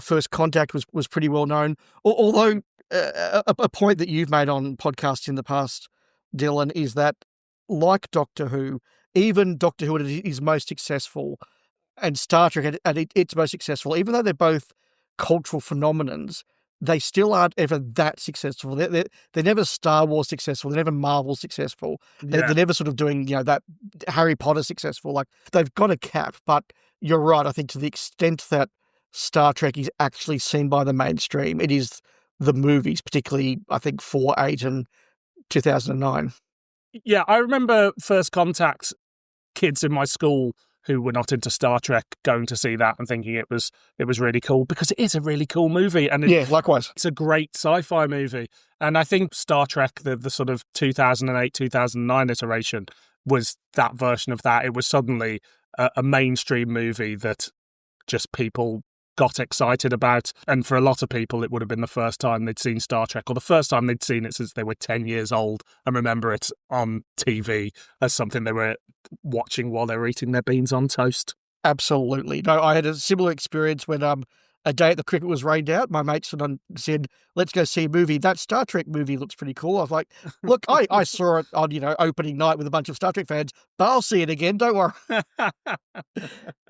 First Contact was pretty well known. Although a point that you've made on podcasts in the past, Dylan, is that like Doctor Who, even Doctor Who at its most successful and Star Trek at its most successful, even though they're both cultural phenomenons, they still aren't ever that successful. They're never Star Wars successful. They're never Marvel successful. They're never sort of doing, that Harry Potter successful. Like, they've got a cap, but you're right. I think to the extent that Star Trek is actually seen by the mainstream, it is the movies, particularly, I think, 4, 8, and 2009. Yeah, I remember First Contact, kids in my school who were not into Star Trek going to see that and thinking it was really cool, because it is a really cool movie. And yeah, likewise. It's a great sci-fi movie. And I think Star Trek, the sort of 2008, 2009 iteration, was that version of that. It was suddenly a mainstream movie that just people got excited about. And for a lot of people, it would have been the first time they'd seen Star Trek, or the first time they'd seen it since they were 10 years old and remember it on TV as something they were watching while they were eating their beans on toast. Absolutely. No, I had a similar experience when a day at the cricket was rained out. My mates said, let's go see a movie. That Star Trek movie looks pretty cool. I was like, look, I saw it on, opening night with a bunch of Star Trek fans, but I'll see it again. Don't worry.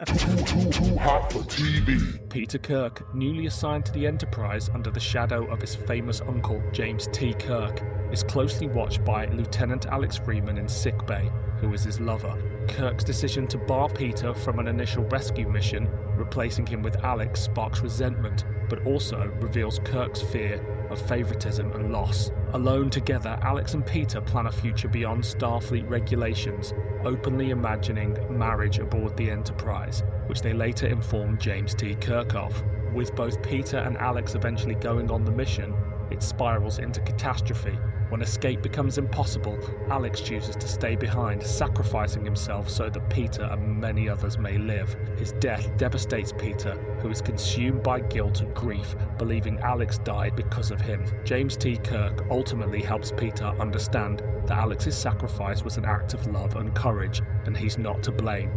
Too hot for TV. Peter Kirk, newly assigned to the Enterprise under the shadow of his famous uncle, James T. Kirk, is closely watched by Lieutenant Alex Freeman in sickbay, who is his lover. Kirk's decision to bar Peter from an initial rescue mission, replacing him with Alex, sparks resentment, but also reveals Kirk's fear of favoritism and loss. Alone together, Alex and Peter plan a future beyond Starfleet regulations, openly imagining marriage aboard the Enterprise, which they later inform James T. Kirk of. With both Peter and Alex eventually going on the mission, it spirals into catastrophe. When escape becomes impossible, Alex chooses to stay behind, sacrificing himself so that Peter and many others may live. His death devastates Peter, who is consumed by guilt and grief, believing Alex died because of him. James T. Kirk ultimately helps Peter understand that Alex's sacrifice was an act of love and courage, and he's not to blame.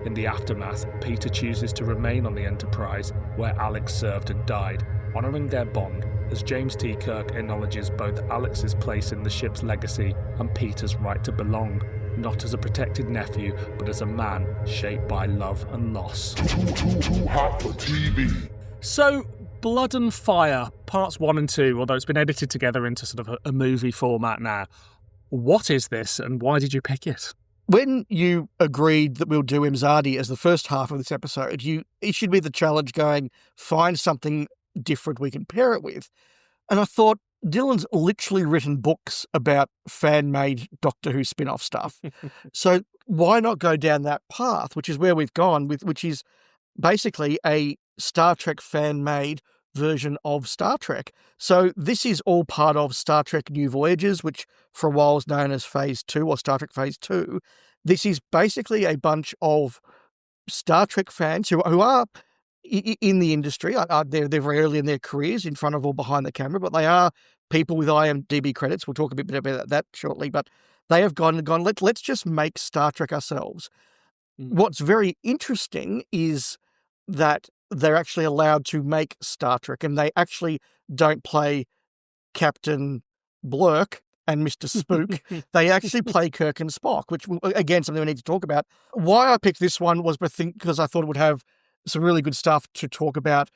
In the aftermath, Peter chooses to remain on the Enterprise, where Alex served and died, honouring their bond, as James T. Kirk acknowledges both Alex's place in the ship's legacy and Peter's right to belong, not as a protected nephew, but as a man shaped by love and loss. Too hot for TV. So, Blood and Fire, parts 1 and 2, although it's been edited together into sort of a movie format now. What is this, and why did you pick it? When you agreed that we'll do Imzadi as the first half of this episode, you issued me the challenge going, find something different we can pair it with. And I thought, Dylan's literally written books about fan-made Doctor Who spin-off stuff. So why not go down that path, which is where we've gone, which is basically a Star Trek fan-made version of Star Trek. So this is all part of Star Trek New Voyages, which for a while was known as Phase 2 or Star Trek Phase 2. This is basically a bunch of Star Trek fans who are in the industry. They're very early in their careers, in front of or behind the camera, but they are people with IMDb credits. We'll talk a bit about that shortly, but they have gone, let's just make Star Trek ourselves. What's very interesting is that they're actually allowed to make Star Trek, and they actually don't play Captain Blurk and Mr. Spook. They actually play Kirk and Spock, which, again, something we need to talk about. Why I picked this one was because I thought it would have some really good stuff to talk about,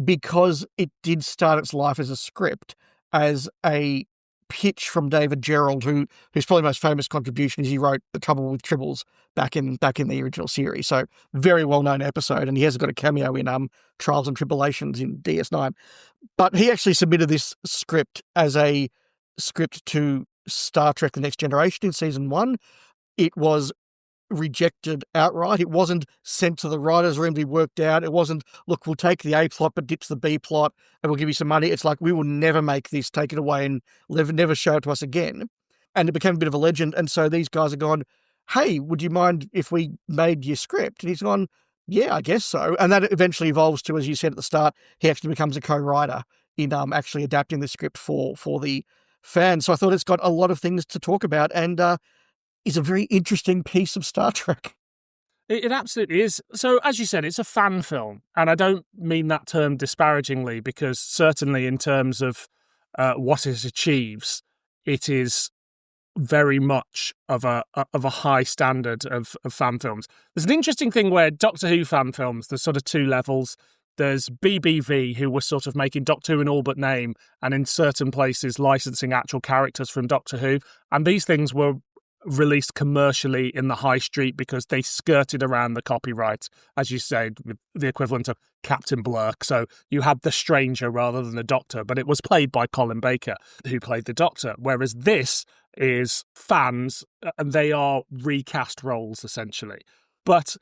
because it did start its life as a script, as a pitch from David Gerrold, whose probably most famous contribution is he wrote The Trouble with Tribbles back in the original series. So very well-known episode, and he has got a cameo in Trials and Tribulations in DS9. But he actually submitted this script as a script to Star Trek The Next Generation in season 1. It was rejected outright. It wasn't sent to the writer's room to be worked out. It wasn't, look, we'll take the A plot but ditch the B plot and we'll give you some money. It's like, we will never make this, take it away and never show it to us again. And it became a bit of a legend. And so these guys have gone, hey, would you mind if we made your script? And he's gone, yeah, I guess so. And that eventually evolves to, as you said at the start, he actually becomes a co-writer in actually adapting the script for the fans. So I thought it's got a lot of things to talk about, and is a very interesting piece of Star Trek. It absolutely is. So, as you said, it's a fan film, and I don't mean that term disparagingly, because certainly in terms of what it achieves, it is very much of a high standard of fan films. There's an interesting thing where Doctor Who fan films, there's sort of two levels. There's BBV, who was sort of making Doctor Who in all but name, and in certain places licensing actual characters from Doctor Who, and these things were released commercially in the high street because they skirted around the copyright, as you said, with the equivalent of Captain Blurk. So you had the Stranger rather than the Doctor, but it was played by Colin Baker, who played the Doctor, whereas this is fans, and they are recast roles, essentially. But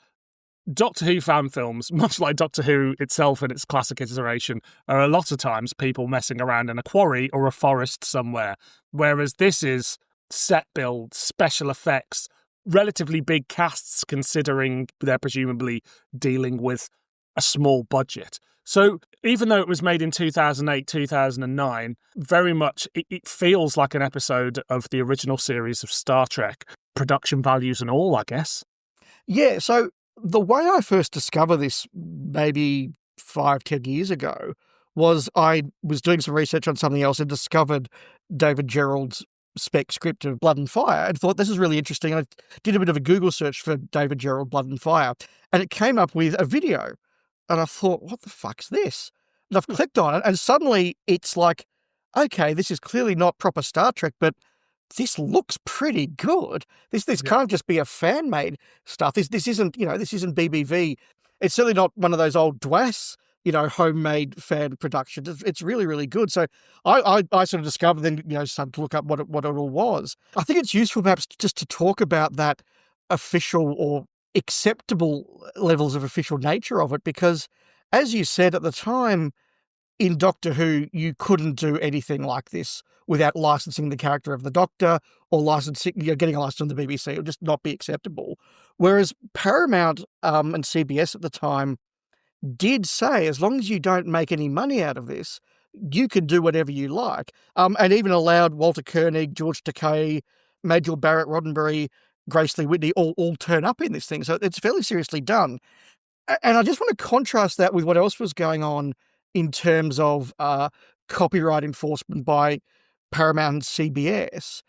Doctor Who fan films, much like Doctor Who itself in its classic iteration, are a lot of times people messing around in a quarry or a forest somewhere, whereas this is set build, special effects, relatively big casts considering they're presumably dealing with a small budget. So even though it was made in 2008, 2009, very much it feels like an episode of the original series of Star Trek, production values and all, I guess. Yeah, so the way I first discovered this maybe 5-10 years ago was I was doing some research on something else and discovered David Gerrold's spec script of Blood and Fire and thought, this is really interesting. And I did a bit of a Google search for David Gerrold Blood and Fire, and it came up with a video. And I thought, what the fuck's this? And I've clicked on it, and suddenly it's like, okay, this is clearly not proper Star Trek, but this looks pretty good. This can't just be a fan-made stuff. This isn't BBV. It's certainly not one of those old DWAS, homemade fan productions. It's really, really good. So I sort of discovered, then, started to look up what it all was. I think it's useful perhaps just to talk about that official or acceptable levels of official nature of it, because as you said at the time, in Doctor Who, you couldn't do anything like this without licensing the character of the Doctor or getting a license from the BBC. It would just not be acceptable. Whereas Paramount and CBS at the time did say, as long as you don't make any money out of this, you can do whatever you like. And even allowed Walter Koenig, George Takei, Majel Barrett Roddenberry, Grace Lee Whitney all turn up in this thing. So it's fairly seriously done. And I just want to contrast that with what else was going on in terms of copyright enforcement by Paramount and CBS.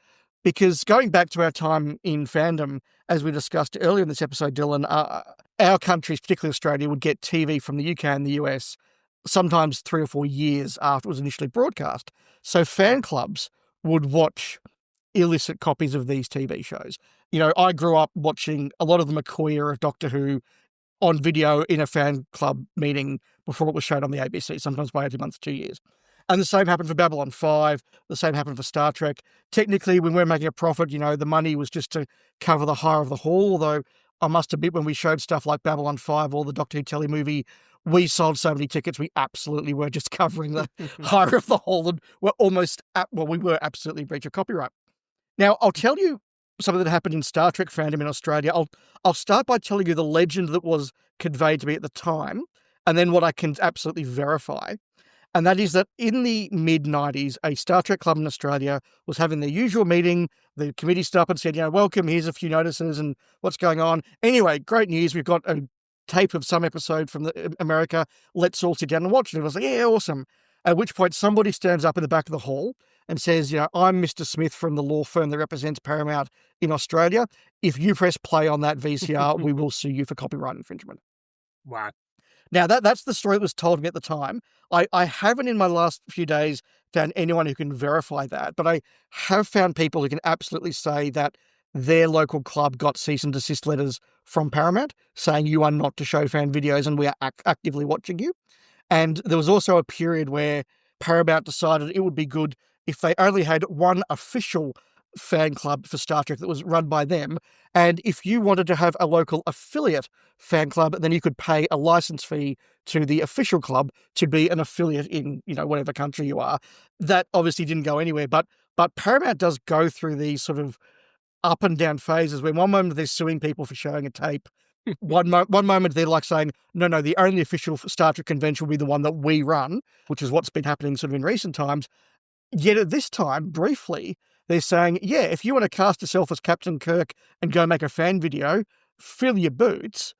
Because going back to our time in fandom, as we discussed earlier in this episode, Dylan, our countries, particularly Australia, would get TV from the UK and the US sometimes 3 or 4 years after it was initially broadcast. So fan clubs would watch illicit copies of these TV shows. I grew up watching a lot of the McCoy era of Doctor Who on video in a fan club meeting before it was shown on the ABC, sometimes by 18 months, 2 years. And the same happened for Babylon 5. The same happened for Star Trek. Technically, when we were making a profit, the money was just to cover the hire of the hall, although I must admit, when we showed stuff like Babylon 5 or the Doctor Who telly movie, we sold so many tickets, we absolutely were just covering the hire of the hall, and we were absolutely breach of copyright. Now, I'll tell you something that happened in Star Trek fandom in Australia. I'll start by telling you the legend that was conveyed to me at the time, and then what I can absolutely verify. And that is that in the mid-90s, a Star Trek club in Australia was having their usual meeting. The committee stood up and said, welcome, here's a few notices and what's going on. Anyway, great news. We've got a tape of some episode from America. Let's all sit down and watch it. I was like, yeah, awesome. At which point somebody stands up in the back of the hall and says, I'm Mr. Smith from the law firm that represents Paramount in Australia. If you press play on that VCR, we will sue you for copyright infringement. Wow. Now, that's the story that was told me at the time. I haven't in my last few days found anyone who can verify that, but I have found people who can absolutely say that their local club got cease and desist letters from Paramount saying you are not to show fan videos and we are actively watching you. And there was also a period where Paramount decided it would be good if they only had one official fan club for Star Trek that was run by them. And if you wanted to have a local affiliate fan club, then you could pay a license fee to the official club to be an affiliate in, whatever country you are. That obviously didn't go anywhere. But Paramount does go through these sort of up and down phases where one moment they're suing people for showing a tape. One moment they're like saying, no, the only official Star Trek convention will be the one that we run, which is what's been happening sort of in recent times. Yet at this time, briefly, they're saying, yeah, if you want to cast yourself as Captain Kirk and go make a fan video, fill your boots.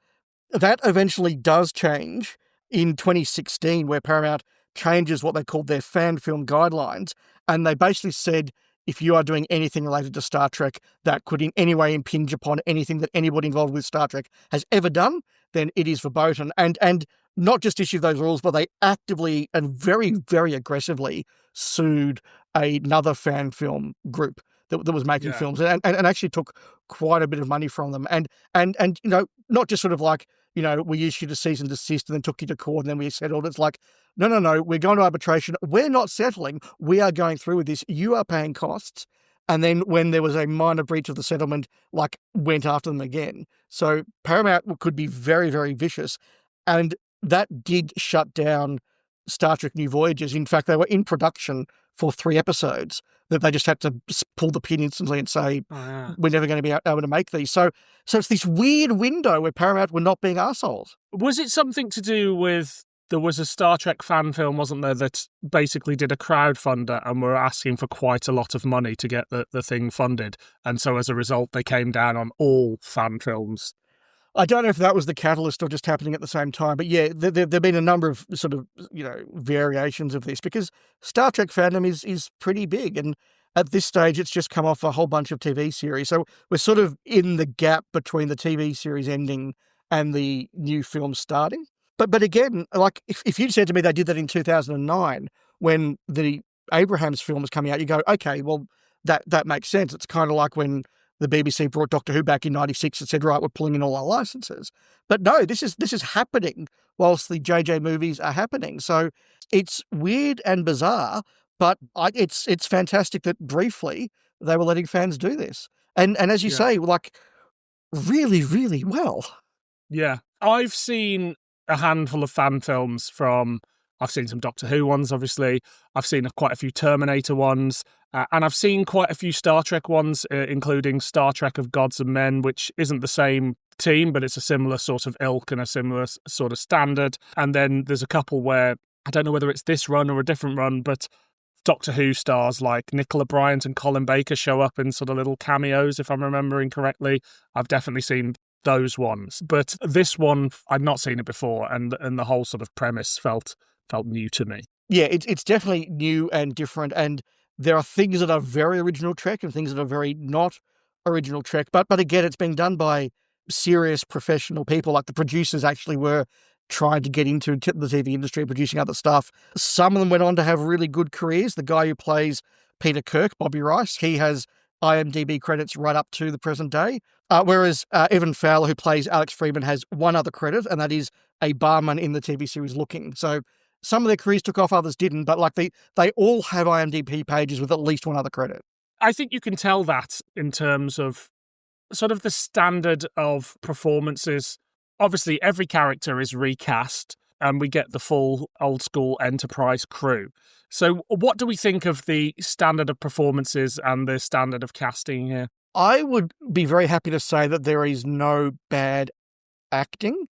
That eventually does change in 2016, where Paramount changes what they called their fan film guidelines. And they basically said, if you are doing anything related to Star Trek that could in any way impinge upon anything that anybody involved with Star Trek has ever done, then it is verboten. And not just issued those rules, but they actively and very, very aggressively sued another fan film group that was making films and actually took quite a bit of money from them. And not just sort of like, we issued a cease and desist and then took you to court and then we settled. It's like, no, we're going to arbitration. We're not settling. We are going through with this. You are paying costs. And then when there was a minor breach of the settlement, went after them again. So Paramount could be very, very vicious. And that did shut down Star Trek New Voyages. In fact, they were in production for 3 episodes that they just had to pull the pin instantly and say, we're never going to be able to make these. So it's this weird window where Paramount were not being arseholes. Was it something to do with, there was a Star Trek fan film, wasn't there, that basically did a crowdfunder and were asking for quite a lot of money to get the thing funded. And so as a result, they came down on all fan films. I don't know if that was the catalyst or just happening at the same time, but yeah, there have been a number of sort of, variations of this because Star Trek fandom is pretty big. And at this stage, it's just come off a whole bunch of TV series. So we're sort of in the gap between the TV series ending and the new film starting. But again, if you'd said to me they did that in 2009 when the Abrahams film was coming out, you go, okay, well, that makes sense. It's kind of like when the BBC brought Doctor Who back in 96 and said, right, we're pulling in all our licenses. But no, this is happening whilst the JJ movies are happening. So it's weird and bizarre, but it's fantastic that briefly they were letting fans do this. And as you say, really, really well. Yeah. I've seen a handful of fan films I've seen some Doctor Who ones, obviously. I've seen quite a few Terminator ones. And I've seen quite a few Star Trek ones, including Star Trek of Gods and Men, which isn't the same team, but it's a similar sort of ilk and a similar sort of standard. And then there's a couple where, I don't know whether it's this run or a different run, but Doctor Who stars like Nicola Bryant and Colin Baker show up in sort of little cameos, if I'm remembering correctly. I've definitely seen those ones. But this one, I'd not seen it before, and the whole sort of premise felt new to me. Yeah, it's definitely new and different, and there are things that are very original Trek and things that are very not original Trek. But again, it's being done by serious professional people. Like the producers actually were trying to get into the TV industry, producing other stuff. Some of them went on to have really good careers. The guy who plays Peter Kirk, Bobby Rice, he has IMDb credits right up to the present day. Whereas Evan Fowler, who plays Alex Freeman, has one other credit, and that is a barman in the TV series Looking. So some of their careers took off, others didn't, but like they all have IMDb pages with at least one other credit. I think you can tell that in terms of sort of the standard of performances. Obviously, every character is recast, and we get the full old school Enterprise crew. So what do we think of the standard of performances and the standard of casting here? I would be very happy to say that there is no bad acting.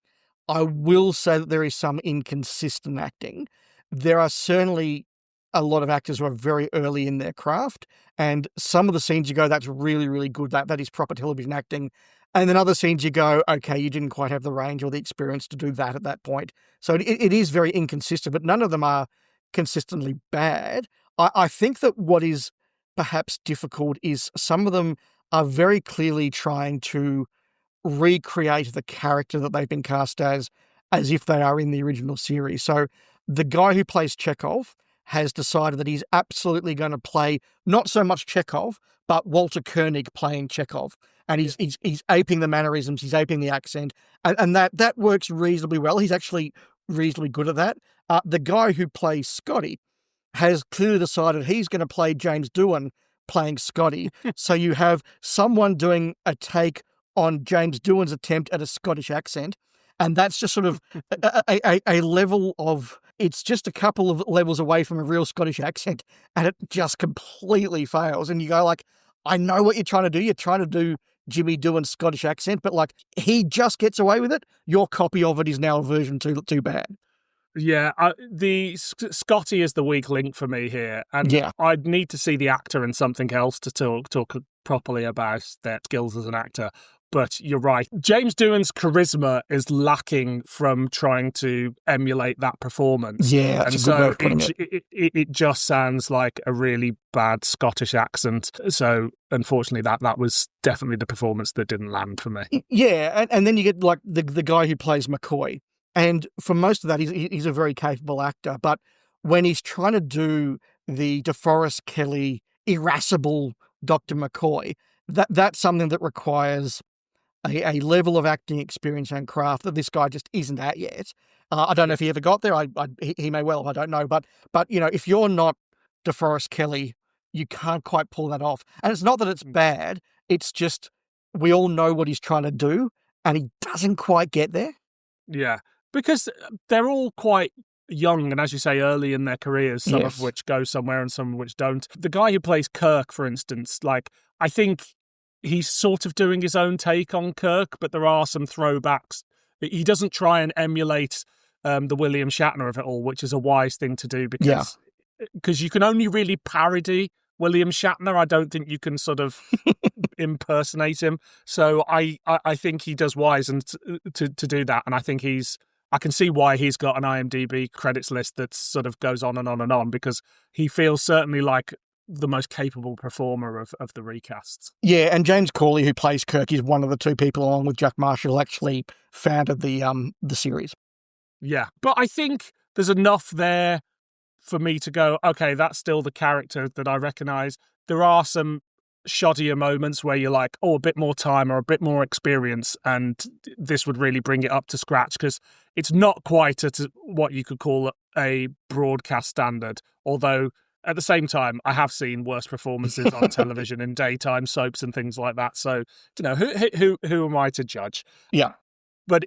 I will say that there is some inconsistent acting. There are certainly a lot of actors who are very early in their craft, and some of the scenes you go, that's really, really good. That is proper television acting. And then other scenes you go, okay, you didn't quite have the range or the experience to do that at that point. So it is very inconsistent, but none of them are consistently bad. I think that what is perhaps difficult is some of them are very clearly trying to recreate the character that they've been cast as if they are in the original series. So the guy who plays Chekhov has decided that he's absolutely going to play not so much Chekhov, but Walter Koenig playing Chekhov. And he's aping the mannerisms, he's aping the accent, and that works reasonably well. He's actually reasonably good at that. The guy who plays Scotty has clearly decided he's going to play James Doohan playing Scotty. So you have someone doing a take on James Doohan's attempt at a Scottish accent, and that's just sort of a level of, it's just a couple of levels away from a real Scottish accent, and it just completely fails. And you go like, I know what you're trying to do. You're trying to do Jimmy Doohan's Scottish accent, but like he just gets away with it. Your copy of it is now a version too bad. Yeah, the Scotty is the weak link for me here, and Yeah. I'd need to see the actor in something else to talk properly about their skills as an actor. But you're right. James Doohan's charisma is lacking from trying to emulate that performance. Yeah, that's and a good way of so putting it just sounds like a really bad Scottish accent. So unfortunately, that was definitely the performance that didn't land for me. Yeah, and then you get like the guy who plays McCoy. And for most of that, he's a very capable actor. But when he's trying to do the DeForest Kelley irascible Dr. McCoy, that's something that requires a level of acting experience and craft that this guy just isn't at yet. I don't know if he ever got there. He may well, I don't know. But you know, if you're not DeForest Kelley, you can't quite pull that off. And it's not that it's bad. It's just we all know what he's trying to do, and he doesn't quite get there. Yeah, because they're all quite young and, as you say, early in their careers, some Yes. of which go somewhere and some of which don't. The guy who plays Kirk, for instance, like, I think he's sort of doing his own take on Kirk, but there are some throwbacks. He doesn't try and emulate the William Shatner of it all, which is a wise thing to do because you can only really parody William Shatner. I don't think you can sort of impersonate him. So I think he does wise and to do that. And I think I can see why he's got an IMDb credits list that sort of goes on and on and on, because he feels certainly like the most capable performer of the recasts. Yeah, and James Cawley, who plays Kirk, is one of the two people, along with Jack Marshall, actually founded the series. Yeah, but I think there's enough there for me to go, okay, that's still the character that I recognise. There are some shoddier moments where you're like, oh, a bit more time or a bit more experience, and this would really bring it up to scratch, because it's not quite at what you could call a broadcast standard, although at the same time, I have seen worse performances on television in daytime soaps and things like that. So, you know, who am I to judge? Yeah. But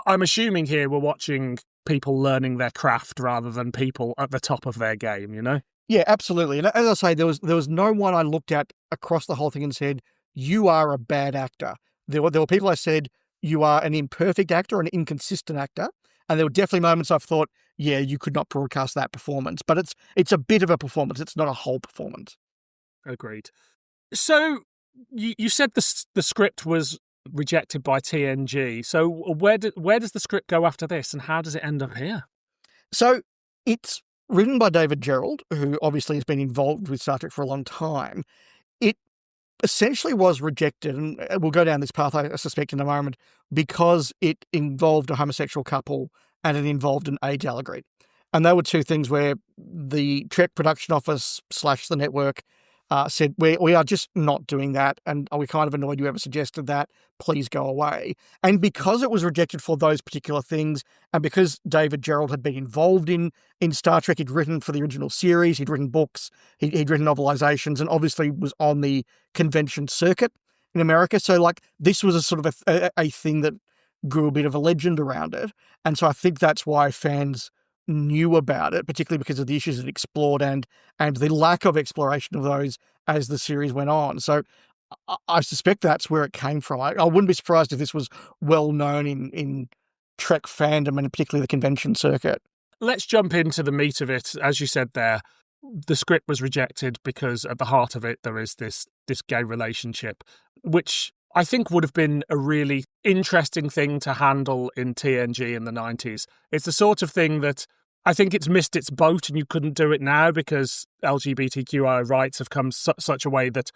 I'm assuming here we're watching people learning their craft rather than people at the top of their game, you know? Yeah, absolutely. And as I say, there was no one I looked at across the whole thing and said, you are a bad actor. There were people I said, you are an imperfect actor, an inconsistent actor. And there were definitely moments I've thought, yeah, you could not broadcast that performance. But it's a bit of a performance. It's not a whole performance. Agreed. So you said the script was rejected by TNG. So where does the script go after this, and how does it end up here? So it's written by David Gerrold, who obviously has been involved with Star Trek for a long time. essentially was rejected, and we'll go down this path, I suspect, in a moment, because it involved a homosexual couple and it involved an age allegory. And they were two things where the Trek production office / the network said, we are just not doing that, and we're kind of annoyed you ever suggested that. Please go away. And because it was rejected for those particular things, and because David Gerrold had been involved in Star Trek, he'd written for the original series, he'd written books, he'd written novelizations, and obviously was on the convention circuit in America. So, like, this was a sort of a thing that grew a bit of a legend around it. And so I think that's why fans knew about it, particularly because of the issues it explored and the lack of exploration of those as the series went on. So I suspect that's where it came from. I wouldn't be surprised if this was well known in Trek fandom and particularly the convention circuit. Let's jump into the meat of it. As you said there, the script was rejected because at the heart of it there is this gay relationship, which I think would have been a really interesting thing to handle in TNG in the 90s. It's the sort of thing that I think it's missed its boat and you couldn't do it now because LGBTQI rights have come such a way that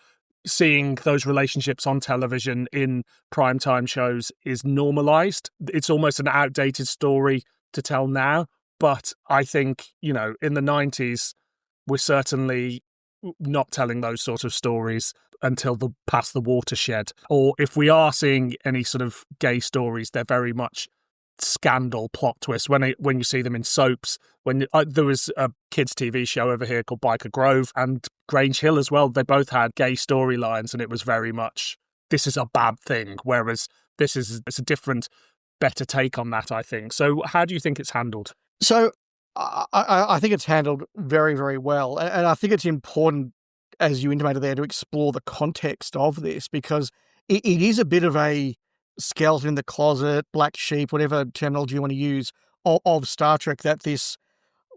seeing those relationships on television in primetime shows is normalised. It's almost an outdated story to tell now. But I think, in the 90s, we're certainly not telling those sort of stories until past the watershed. Or if we are seeing any sort of gay stories, they're very much scandal plot twists. When you see them in soaps, when there was a kids' TV show over here called Biker Grove and Grange Hill as well, they both had gay storylines, and it was very much, this is a bad thing, whereas it's a different, better take on that, I think. So how do you think it's handled? So I think it's handled very, very well. And I think it's important, as you intimated there, to explore the context of this, because it is a bit of a skeleton in the closet, black sheep, whatever terminology you want to use, of Star Trek, that this,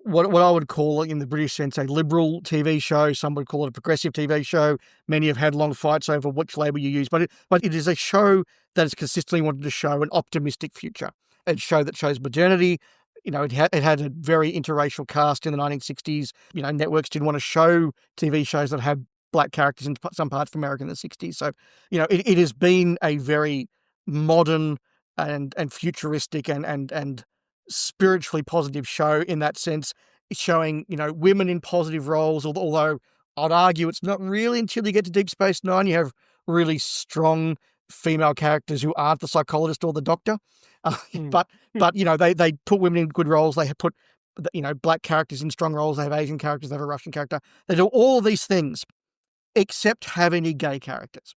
what I would call in the British sense, a liberal TV show. Some would call it a progressive TV show. Many have had long fights over which label you use, but it is a show that has consistently wanted to show an optimistic future. A show that shows modernity. It had a very interracial cast in the 1960s. Networks didn't want to show TV shows that had black characters in some parts of America in the 60s. So, it has been a very modern and futuristic and spiritually positive show in that sense. It's showing, women in positive roles, although I'd argue it's not really until you get to Deep Space Nine you have really strong female characters who aren't the psychologist or the doctor. But they put women in good roles. They put, black characters in strong roles. They have Asian characters. They have a Russian character. They do all of these things except have any gay characters.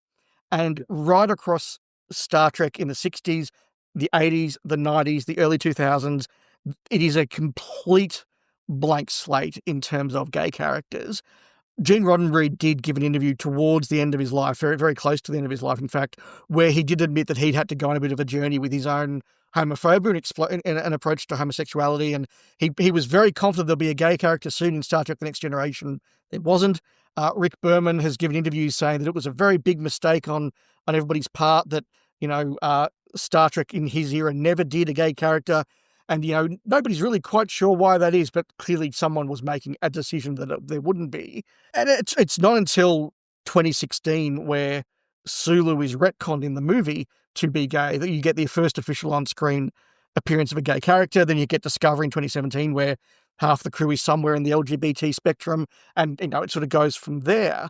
And right across Star Trek in the 60s, the 80s, the 90s, the early 2000s, it is a complete blank slate in terms of gay characters. Gene Roddenberry did give an interview towards the end of his life, very, very close to the end of his life, in fact, where he did admit that he'd had to go on a bit of a journey with his own homophobia and an approach to homosexuality. And he was very confident there'll be a gay character soon in Star Trek The Next Generation. It wasn't. Rick Berman has given interviews saying that it was a very big mistake on everybody's part, that, Star Trek in his era never did a gay character. And, nobody's really quite sure why that is, but clearly someone was making a decision that there wouldn't be. And it's not until 2016 where Sulu is retconned in the movie to be gay that you get the first official on-screen appearance of a gay character. Then you get Discovery in 2017 where half the crew is somewhere in the LGBT spectrum, and, it sort of goes from there.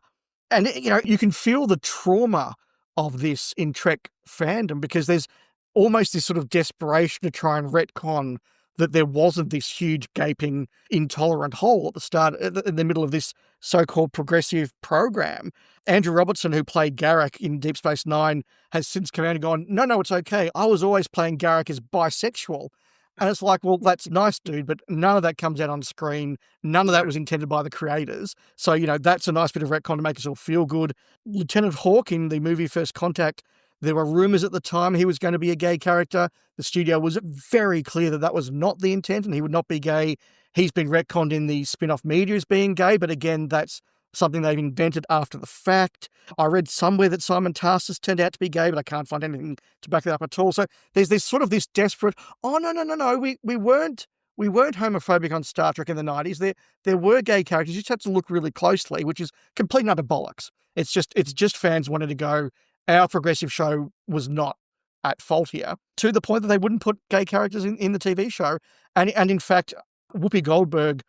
And, you can feel the trauma of this in Trek fandom, because there's almost this sort of desperation to try and retcon that there wasn't this huge gaping intolerant hole at the start, in the middle of this so-called progressive program. Andrew Robertson, who played Garak in Deep Space Nine, has since come out and gone, no, it's okay. I was always playing Garak as bisexual. And it's like, well, that's nice, dude, but none of that comes out on screen. None of that was intended by the creators. So, that's a nice bit of retcon to make us all feel good. Lieutenant Hawk in the movie First Contact, there were rumours at the time he was going to be a gay character. The studio was very clear that was not the intent and he would not be gay. He's been retconned in the spin-off media as being gay, but again, that's something they've invented after the fact. I read somewhere that Simon Tarsus turned out to be gay, but I can't find anything to back that up at all. So there's this sort of this desperate, oh, no, we weren't we weren't homophobic on Star Trek in the 90s. There were gay characters. You just had to look really closely, which is complete and utter bollocks. It's just fans wanted to go, our progressive show was not at fault here, to the point that they wouldn't put gay characters in the TV show. And in fact, Whoopi Goldberg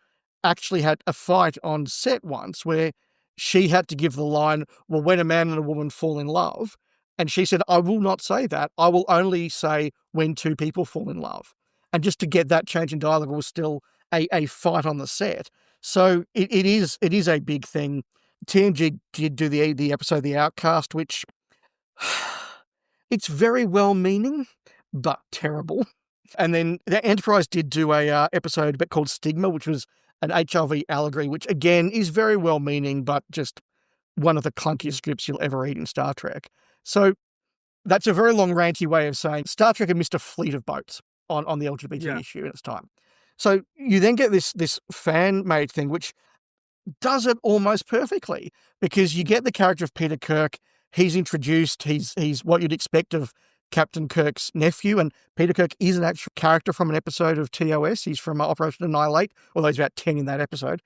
actually had a fight on set once where she had to give the line, well, when a man and a woman fall in love. And she said, I will not say that. I will only say when two people fall in love. And just to get that change in dialogue was still a fight on the set. So it is a big thing. TNG did do the episode The Outcast, which it's very well-meaning, but terrible. And then the Enterprise did do a episode called Stigma, which was an HIV allegory, which again is very well-meaning, but just one of the clunkiest scripts you'll ever read in Star Trek. So that's a very long ranty way of saying Star Trek had missed a fleet of boats on the LGBT issue at its time. So you then get this fan-made thing, which does it almost perfectly, because you get the character of Peter Kirk. He's introduced. He's what you'd expect of Captain Kirk's nephew, and Peter Kirk is an actual character from an episode of TOS. He's from Operation Annihilate, although he's about 10 in that episode.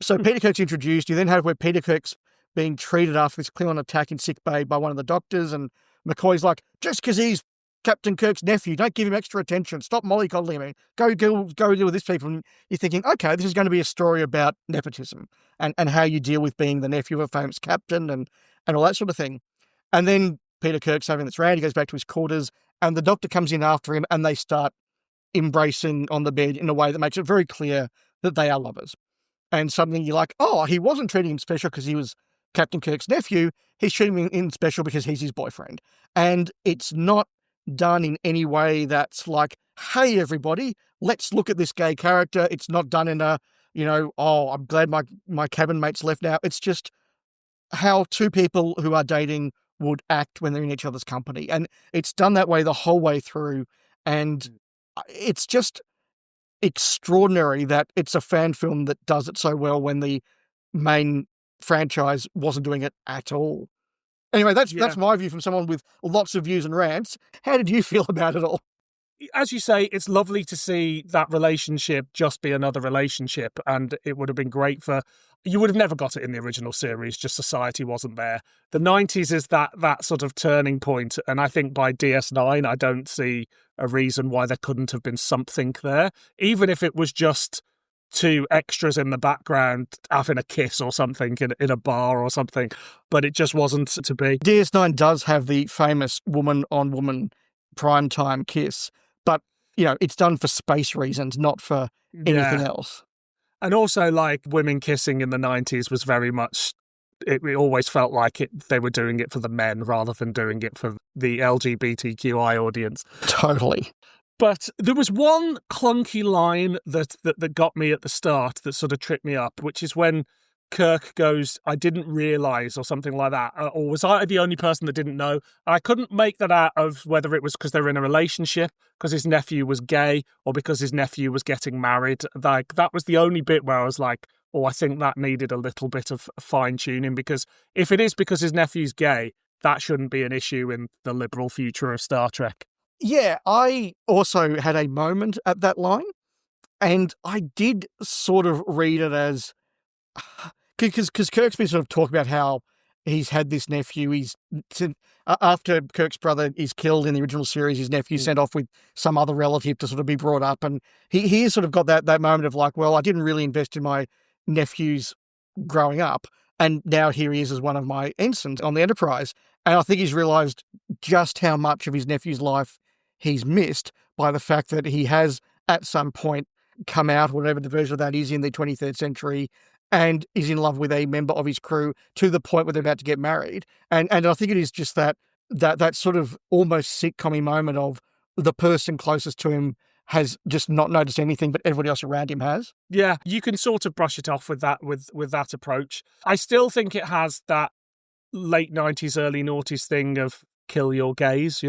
So Peter Kirk's introduced. You then have where Peter Kirk's being treated after this Klingon attack in sickbay by one of the doctors, and McCoy's like, just because he's Captain Kirk's nephew, don't give him extra attention. Stop mollycoddling him. Go deal with this people. And you're thinking, okay, this is going to be a story about nepotism and how you deal with being the nephew of a famous captain and all that sort of thing. And then Peter Kirk's having this rant. He goes back to his quarters, and the doctor comes in after him, and they start embracing on the bed in a way that makes it very clear that they are lovers. And suddenly you're like, oh, he wasn't treating him special because he was Captain Kirk's nephew. He's treating him special because he's his boyfriend. And it's not done in any way that's like, hey, everybody, let's look at this gay character. It's not done in a, oh, I'm glad my cabin mate's left now. It's just how two people who are dating would act when they're in each other's company. And it's done that way the whole way through. And it's just extraordinary that it's a fan film that does it so well when the main franchise wasn't doing it at all. Anyway, that's my view from someone with lots of views and rants. How did you feel about it all? As you say, it's lovely to see that relationship just be another relationship, and it would have been great you would have never got it in the original series, just society wasn't there. The 90s is that sort of turning point, and I think by DS9, I don't see a reason why there couldn't have been something there, even if it was just two extras in the background having a kiss or something in a bar or something, but it just wasn't to be. DS9 does have the famous woman-on-woman primetime kiss, but, it's done for space reasons, not for anything else. And also, like, women kissing in the 90s was very much, it always felt like they were doing it for the men rather than doing it for the LGBTQI audience. Totally. But there was one clunky line that got me at the start that sort of tripped me up, which is when Kirk goes, I didn't realise, or something like that. Or was I the only person that didn't know? I couldn't make that out of whether it was because they were in a relationship, because his nephew was gay, or because his nephew was getting married. Like, that was the only bit where I was like, oh, I think that needed a little bit of fine-tuning, because if it is because his nephew's gay, that shouldn't be an issue in the liberal future of Star Trek. Yeah, I also had a moment at that line, and I did sort of read it as, because Kirk's been sort of talking about how he's had this nephew. After Kirk's brother is killed in the original series, his nephew's sent off with some other relative to sort of be brought up, and he has sort of got that moment of like, well, I didn't really invest in my nephews growing up, and now here he is as one of my ensigns on the Enterprise. And I think he's realised just how much of his nephew's life he's missed by the fact that he has at some point come out, whatever the version of that is, in the 23rd century, and is in love with a member of his crew to the point where they're about to get married. And I think it is just that sort of almost sitcom-y moment of the person closest to him has just not noticed anything, but everybody else around him has. Yeah, you can sort of brush it off with that approach. I still think it has that late 90s, early noughties thing of kill your gays,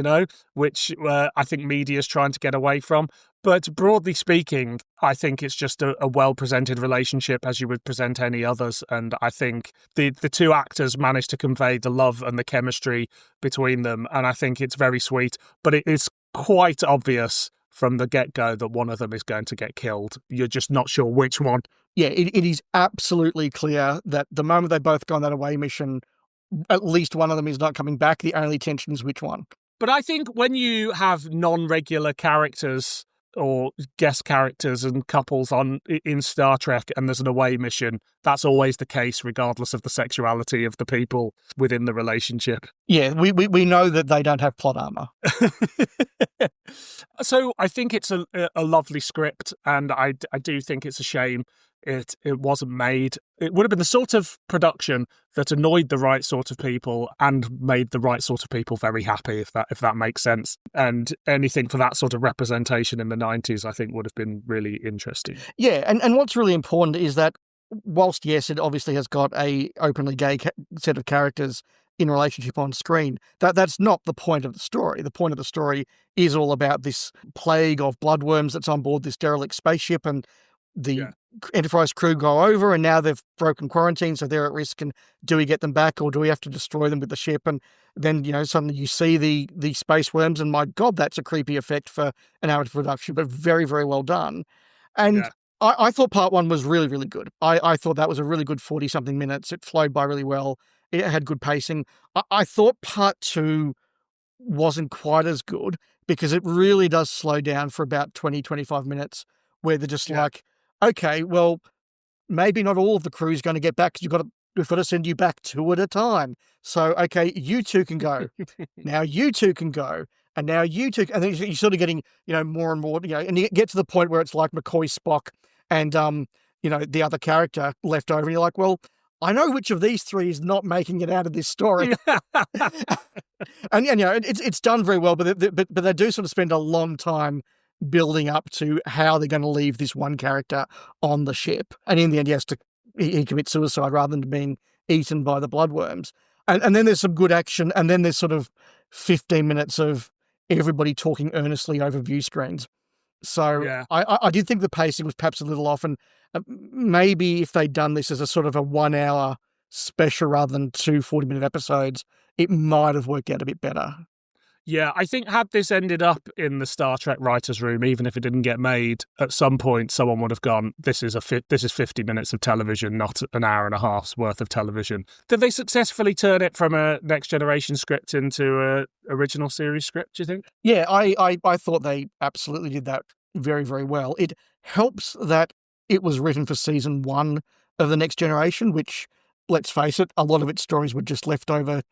which I think media is trying to get away from. But broadly speaking, I think it's just a well-presented relationship as you would present any others. And I think the two actors managed to convey the love and the chemistry between them. And I think it's very sweet. But it is quite obvious from the get-go that one of them is going to get killed. You're just not sure which one. Yeah, it is absolutely clear that the moment they both go on that away mission, at least one of them is not coming back. The only tension is which one. But I think when you have non-regular characters or guest characters and couples in Star Trek and there's an away mission, that's always the case regardless of the sexuality of the people within the relationship. Yeah, we know that they don't have plot armor. So I think it's a lovely script, and I do think it's a shame it wasn't made. It would have been the sort of production that annoyed the right sort of people and made the right sort of people very happy, if that makes sense. And anything for that sort of representation in the 90s, I think, would have been really interesting. Yeah, and what's really important is that whilst, yes, it obviously has got a openly gay set of characters in relationship on screen, that's not the point of the story. The point of the story is all about this plague of bloodworms that's on board this derelict spaceship, and the Enterprise crew go over, and now they've broken quarantine, so they're at risk. And do we get them back, or do we have to destroy them with the ship? And then, suddenly you see the space worms, and my God, that's a creepy effect for an amateur production, but very, very well done. And I thought part one was really, really good. I thought that was a really good 40-something minutes. It flowed by really well. It had good pacing. I thought part two wasn't quite as good because it really does slow down for about 20, 25 minutes where they're just like, okay, well, maybe not all of the crew's going to get back because we've got to send you back two at a time. So, okay, you two can go. Now you two can go. And now you two, and then you're sort of getting, more and more, and you get to the point where it's like McCoy, Spock, and, the other character left over. And you're like, well, I know which of these three is not making it out of this story. and it's done very well, but they do sort of spend a long time building up to how they're going to leave this one character on the ship. And in the end, he commits suicide rather than being eaten by the bloodworms. And then there's some good action, and then there's sort of 15 minutes of everybody talking earnestly over view screens. So I did think the pacing was perhaps a little off, and maybe if they'd done this as a sort of a 1 hour special rather than two 40-minute episodes, it might have worked out a bit better. Yeah, I think had this ended up in the Star Trek writers' room, even if it didn't get made, at some point someone would have gone, this is 50 minutes of television, not an hour and a half's worth of television. Did they successfully turn it from a Next Generation script into a original series script, do you think? Yeah, I thought they absolutely did that very, very well. It helps that it was written for season 1 of the Next Generation, which, let's face it, a lot of its stories were just leftover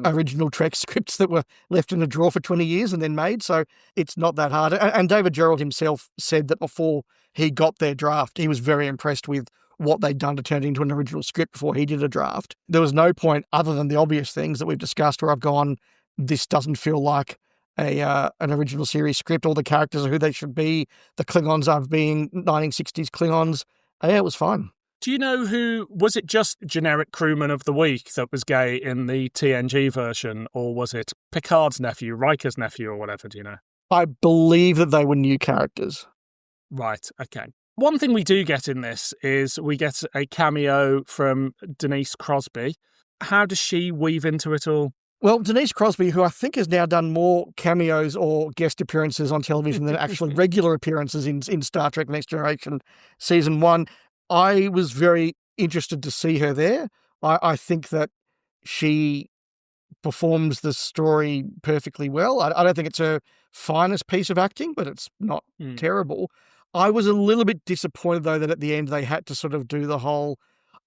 original Trek scripts that were left in a drawer for 20 years and then made, so it's not that hard. And David Gerrold himself said that before he got their draft, he was very impressed with what they'd done to turn it into an original script before he did a draft. There was no point, other than the obvious things that we've discussed, where I've gone, this doesn't feel like an original series script. All the characters are who they should be. The Klingons are being 1960s Klingons. Yeah, it was fine. Do you know who, was it just generic crewman of the week that was gay in the TNG version, or was it Picard's nephew, Riker's nephew, or whatever, do you know? I believe that they were new characters. Right, okay. One thing we do get in this is we get a cameo from Denise Crosby. How does she weave into it all? Well, Denise Crosby, who I think has now done more cameos or guest appearances on television than actually regular appearances in Star Trek Next Generation Season 1, I was very interested to see her there. I think that she performs the story perfectly well. I don't think it's her finest piece of acting, but it's not terrible. I was a little bit disappointed, though, that at the end they had to sort of do the whole,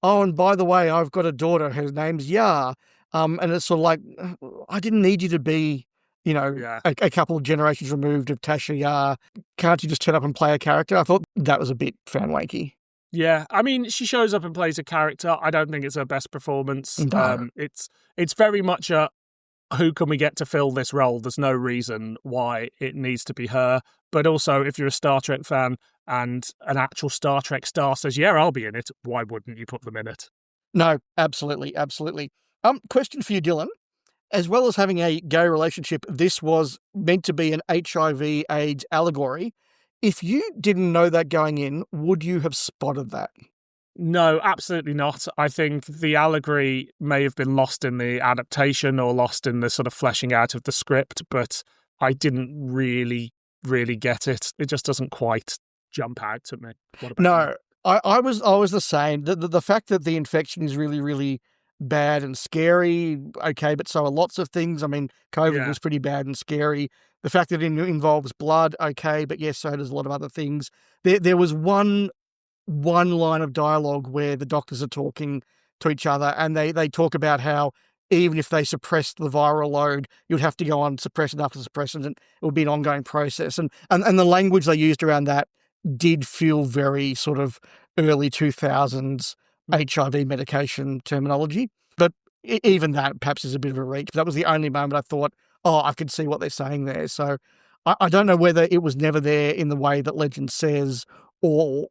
oh, and by the way, I've got a daughter, her name's Yar. And it's sort of like, I didn't need you to be, a couple of generations removed of Tasha Yar. Can't you just turn up and play a character? I thought that was a bit fan-wanky. Yeah, I mean, she shows up and plays a character. I don't think it's her best performance. No. It's very much a, who can we get to fill this role? There's no reason why it needs to be her. But also, if you're a Star Trek fan and an actual Star Trek star says, yeah, I'll be in it, why wouldn't you put them in it? No, absolutely, absolutely. Question for you, Dylan. As well as having a gay relationship, this was meant to be an HIV/AIDS allegory. If you didn't know that going in, would you have spotted that? No, absolutely not. I think the allegory may have been lost in the adaptation or lost in the sort of fleshing out of the script, but I didn't really really get it. It just doesn't quite jump out to me. What about No, I was the same. The fact that the infection is really, really bad and scary, okay, but so are lots of things. I mean, COVID Yeah. was pretty bad and scary. The fact that it involves blood, okay, but yes, so does a lot of other things. There was one line of dialogue where the doctors are talking to each other, and they talk about how even if they suppressed the viral load, you'd have to go on suppressant after suppressant, and it would be an ongoing process. And the language they used around that did feel very sort of early 2000s HIV medication terminology. But even that perhaps is a bit of a reach. But that was the only moment I thought, oh, I could see what they're saying there. So I don't know whether it was never there in the way that legend says, or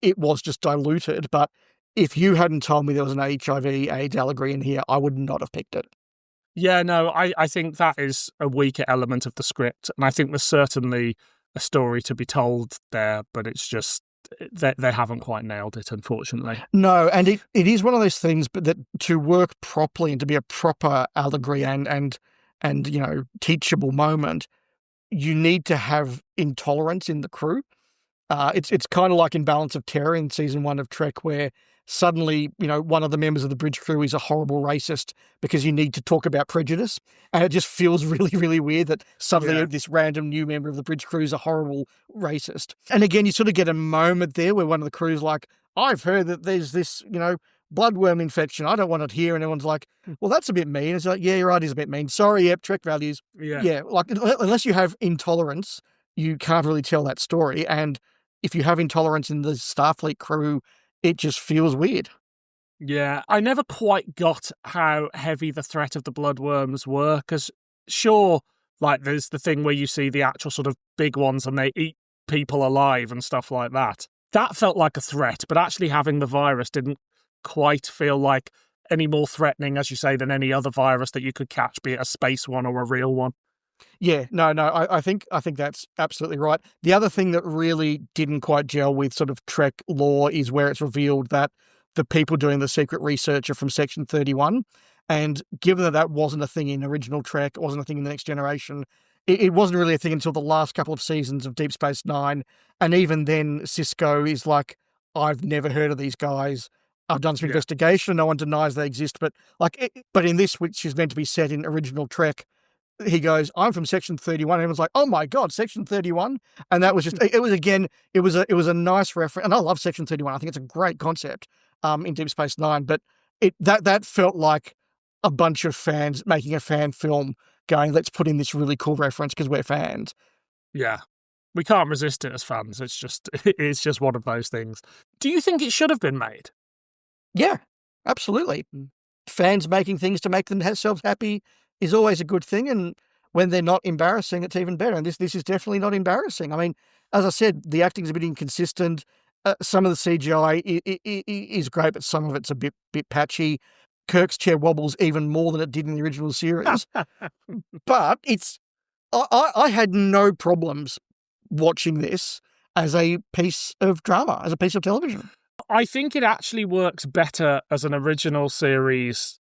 it was just diluted. But if you hadn't told me there was an HIV/AIDS allegory in here, I would not have picked it. Yeah, no, I think that is a weaker element of the script. And I think there's certainly a story to be told there, but it's just they haven't quite nailed it, unfortunately. No, and it is one of those things, but that to work properly and to be a proper allegory and teachable moment, you need to have intolerance in the crew. It's kind of like in Balance of Terror in season 1 of Trek, where suddenly, one of the members of the bridge crew is a horrible racist because you need to talk about prejudice. And it just feels really, really weird that suddenly this random new member of the bridge crew is a horrible racist. And again, you sort of get a moment there where one of the crew's like, I've heard that there's this, bloodworm infection. I don't want it here. And everyone's like, well, that's a bit mean. It's like, yeah, you're right, it's a bit mean. Sorry, yep, Trek values. Yeah, like unless you have intolerance, you can't really tell that story. And if you have intolerance in the Starfleet crew, it just feels weird. Yeah, I never quite got how heavy the threat of the bloodworms were, because sure, like there's the thing where you see the actual sort of big ones and they eat people alive and stuff like that. That felt like a threat, but actually having the virus didn't quite feel like any more threatening, as you say, than any other virus that you could catch, be it a space one or a real one. Yeah, no, I think that's absolutely right. The other thing that really didn't quite gel with sort of Trek lore is where it's revealed that the people doing the secret research are from Section 31. And given that wasn't a thing in original Trek, it wasn't a thing in The Next Generation, it wasn't really a thing until the last couple of seasons of Deep Space Nine. And even then, Sisko is like, I've never heard of these guys. I've done some investigation. No one denies they exist. But but in this, which is meant to be set in original Trek, he goes, I'm from Section 31. And everyone's like, oh my God, Section 31. And that was just, it was a nice reference. And I love Section 31. I think it's a great concept in Deep Space Nine. But that felt like a bunch of fans making a fan film going, let's put in this really cool reference because we're fans. Yeah. We can't resist it as fans. It's just one of those things. Do you think it should have been made? Yeah, absolutely. Fans making things to make themselves happy is always a good thing, and when they're not embarrassing, it's even better. And this is definitely not embarrassing. I mean, as I said, the acting's a bit inconsistent. Some of the CGI is great, but some of it's a bit patchy. Kirk's chair wobbles even more than it did in the original series. But I had no problems watching this as a piece of drama, as a piece of television. I think it actually works better as an original series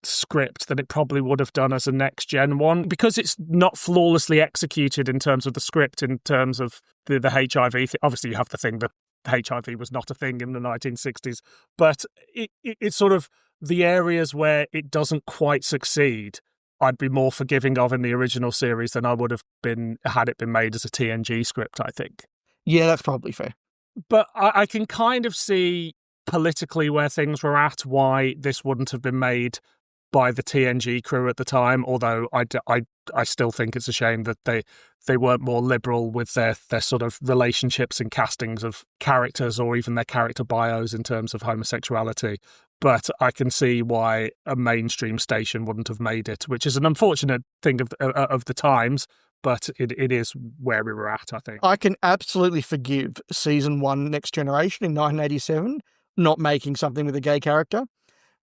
script than it probably would have done as a next gen one, because it's not flawlessly executed in terms of the script, in terms of the HIV thing. Obviously you have the thing that HIV was not a thing in the 1960s, but it's sort of the areas where it doesn't quite succeed I'd be more forgiving of in the original series than I would have been had it been made as a TNG script, I think. Yeah, that's probably fair. But I can kind of see politically where things were at, why this wouldn't have been made by the TNG crew at the time, although I still think it's a shame that they weren't more liberal with their sort of relationships and castings of characters, or even their character bios in terms of homosexuality. But I can see why a mainstream station wouldn't have made it, which is an unfortunate thing of the times, but it is where we were at, I think. I can absolutely forgive season 1 Next Generation in 1987 not making something with a gay character.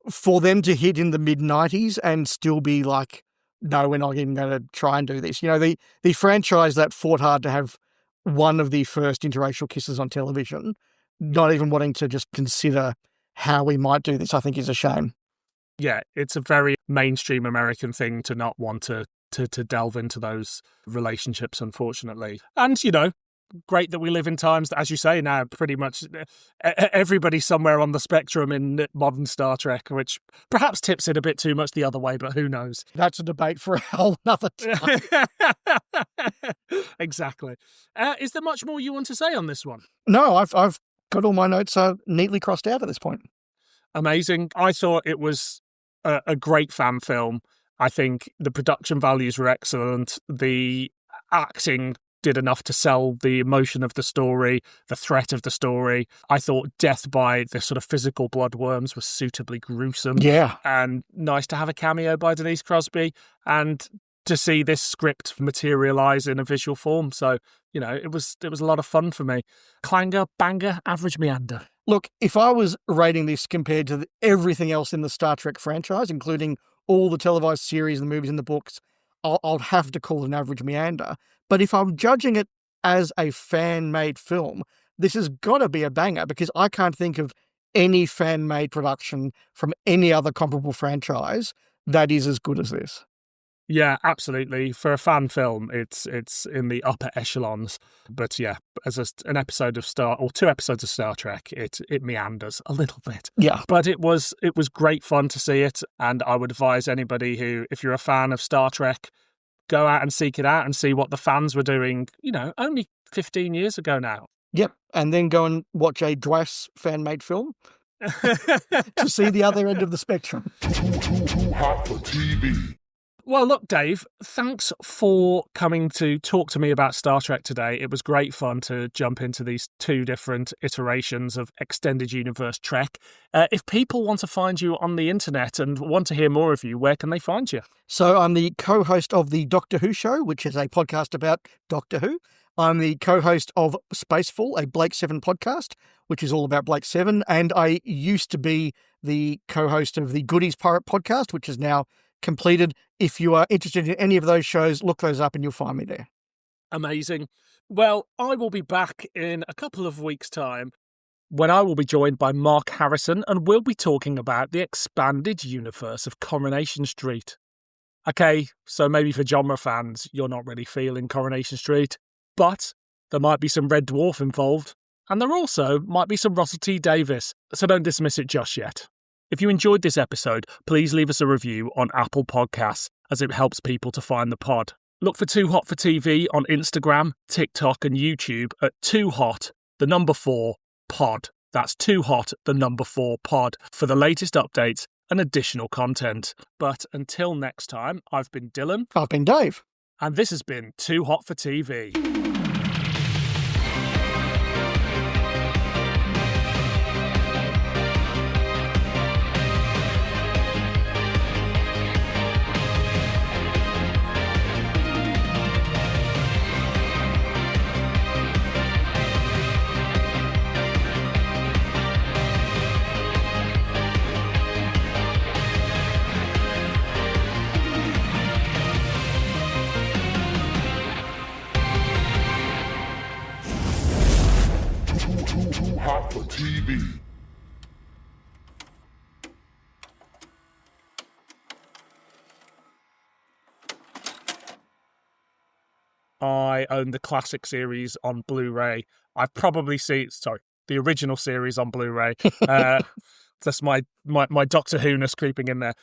For them to hit in the mid-90s and still be like, no, we're not even going to try and do this. You know, the franchise that fought hard to have one of the first interracial kisses on television, not even wanting to just consider how we might do this, I think is a shame. Yeah, it's a very mainstream American thing to not want to to delve into those relationships, unfortunately. And, great that we live in times that, as you say now, pretty much everybody's somewhere on the spectrum in modern Star Trek, which perhaps tips it a bit too much the other way, but who knows? That's a debate for a whole nother time. Exactly. Is there much more you want to say on this one? No, I've got all my notes neatly crossed out at this point. Amazing. I thought it was a great fan film. I think the production values were excellent. The acting did enough to sell the emotion of the story, the threat of the story. I thought death by the sort of physical bloodworms was suitably gruesome. Yeah. And nice to have a cameo by Denise Crosby and to see this script materialise in a visual form. So, it was a lot of fun for me. Clanger, banger, average meander. Look, if I was rating this compared to everything else in the Star Trek franchise, including all the televised series, the movies and the books, I'll have to call it an average meander. But if I'm judging it as a fan-made film, this has got to be a banger, because I can't think of any fan-made production from any other comparable franchise that is as good as this. Yeah, absolutely. For a fan film, it's in the upper echelons. But yeah, as an episode of two episodes of Star Trek, it meanders a little bit. Yeah. But it was great fun to see it, and I would advise anybody who, if you're a fan of Star Trek, go out and seek it out and see what the fans were doing, only 15 years ago now. Yep. And then go and watch a Dwas fan-made film to see the other end of the spectrum. Too hot for TV. Well, look, Dave, thanks for coming to talk to me about Star Trek today. It was great fun to jump into these two different iterations of Extended Universe Trek. If people want to find you on the internet and want to hear more of you, where can they find you? So I'm the co-host of the Doctor Who Show, which is a podcast about Doctor Who. I'm the co-host of Spacefall, a Blake 7 podcast, which is all about Blake 7. And I used to be the co-host of the Goodies Pirate podcast, which is now completed. If you are interested in any of those shows, look those up and you'll find me there. Amazing. Well, I will be back in a couple of weeks' time when I will be joined by Mark Harrison, and we'll be talking about the expanded universe of Coronation Street. Okay, so maybe for genre fans, you're not really feeling Coronation Street, but there might be some Red Dwarf involved, and there also might be some Russell T Davies, so don't dismiss it just yet. If you enjoyed this episode, please leave us a review on Apple Podcasts, as it helps people to find the pod. Look for Too Hot for TV on Instagram, TikTok and YouTube at Too Hot, 4 pod. That's Too Hot, 4 pod for the latest updates and additional content. But until next time, I've been Dylan. I've been Dave. And this has been Too Hot for TV. Too hot for TV. I own the classic series on Blu-ray. I've probably seen, the original series on Blu-ray. That's my Doctor Who-ness creeping in there.